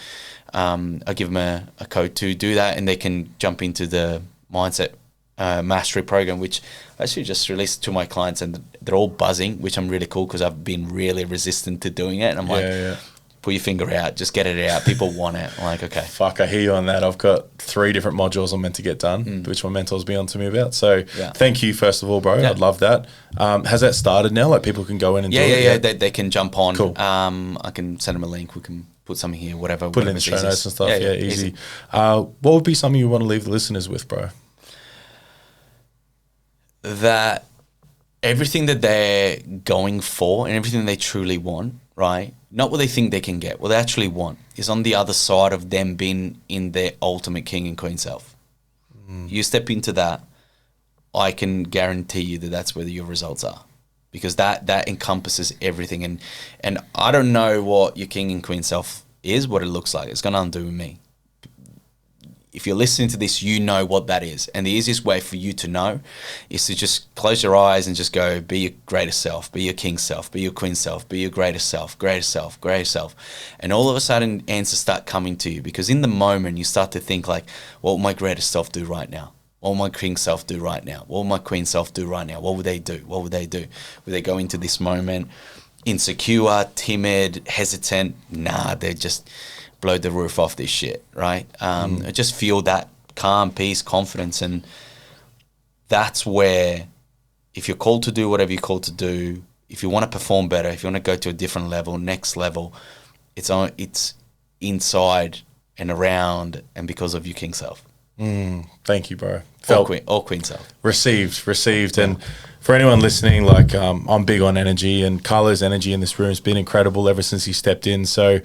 I give them a code to do that, and they can jump into the Mindset Mastery program, which I actually just released to my clients, and they're all buzzing, which I'm really cool because I've been really resistant to doing it. And I'm like, put your finger out, just get it out. People want it. I'm like, okay. Fuck, I hear you on that. I've got 3 different modules I'm meant to get done, which my mentor's been on to me about. So thank you, first of all, bro. I'd love that. Has that started now? Like, people can go in and do it? Yeah. They can jump on. Cool. I can send them a link. We can put something here, whatever. Put it in the show notes and stuff. Yeah, easy. What would be something you want to leave the listeners with, bro? That everything that they're going for and everything they truly want, right? Not what they think they can get, what they actually want is on the other side of them being in their ultimate king and queen self. You step into that, I can guarantee you that that's where your results are, because that encompasses everything. And I don't know what your king and queen self is, what it looks like. It's going to undo me. If you're listening to this, you know what that is. And the easiest way for you to know is to just close your eyes and just go, be your greatest self, be your king self, be your queen self, be your greatest self, greatest self, greatest self. And all of a sudden, answers start coming to you, because in the moment, you start to think like, what would my greatest self do right now? What would my king self do right now? What would my queen self do right now? What would they do? What would they do? Would they go into this moment insecure, timid, hesitant? Nah, they're just blow the roof off this shit, right? I just feel that calm, peace, confidence, and that's where, if you're called to do whatever you're called to do, if you want to perform better, if you want to go to a different level, next level, it's inside and around and because of your king self. Thank you, bro. Or queen self. Received. And for anyone listening, like, I'm big on energy, and Carlo's energy in this room has been incredible ever since he stepped in. So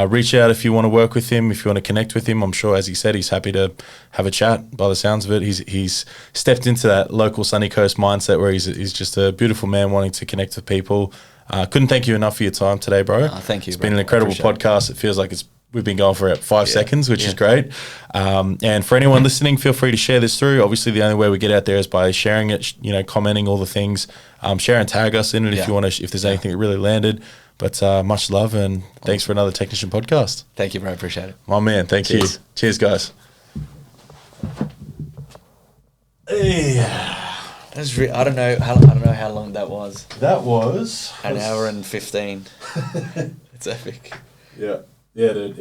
reach out if you want to work with him, if you want to connect with him. I'm sure, as he said, he's happy to have a chat. By the sounds of it, he's stepped into that local sunny coast mindset where he's just a beautiful man wanting to connect with people. Couldn't thank you enough for your time today, bro. Thank you. It's been an incredible podcast. It feels like we've been going for about 5 seconds, which is great. And for anyone listening, feel free to share this through. Obviously, the only way we get out there is by sharing it, commenting all the things. Share and tag us in it if you want to, if there's anything that really landed. But much love, and thanks for another Technician podcast. Thank you, bro. Appreciate it. My man, thank you. Cheers, guys. I don't know how long that was. That was an hour and 15. It's epic. Yeah, dude.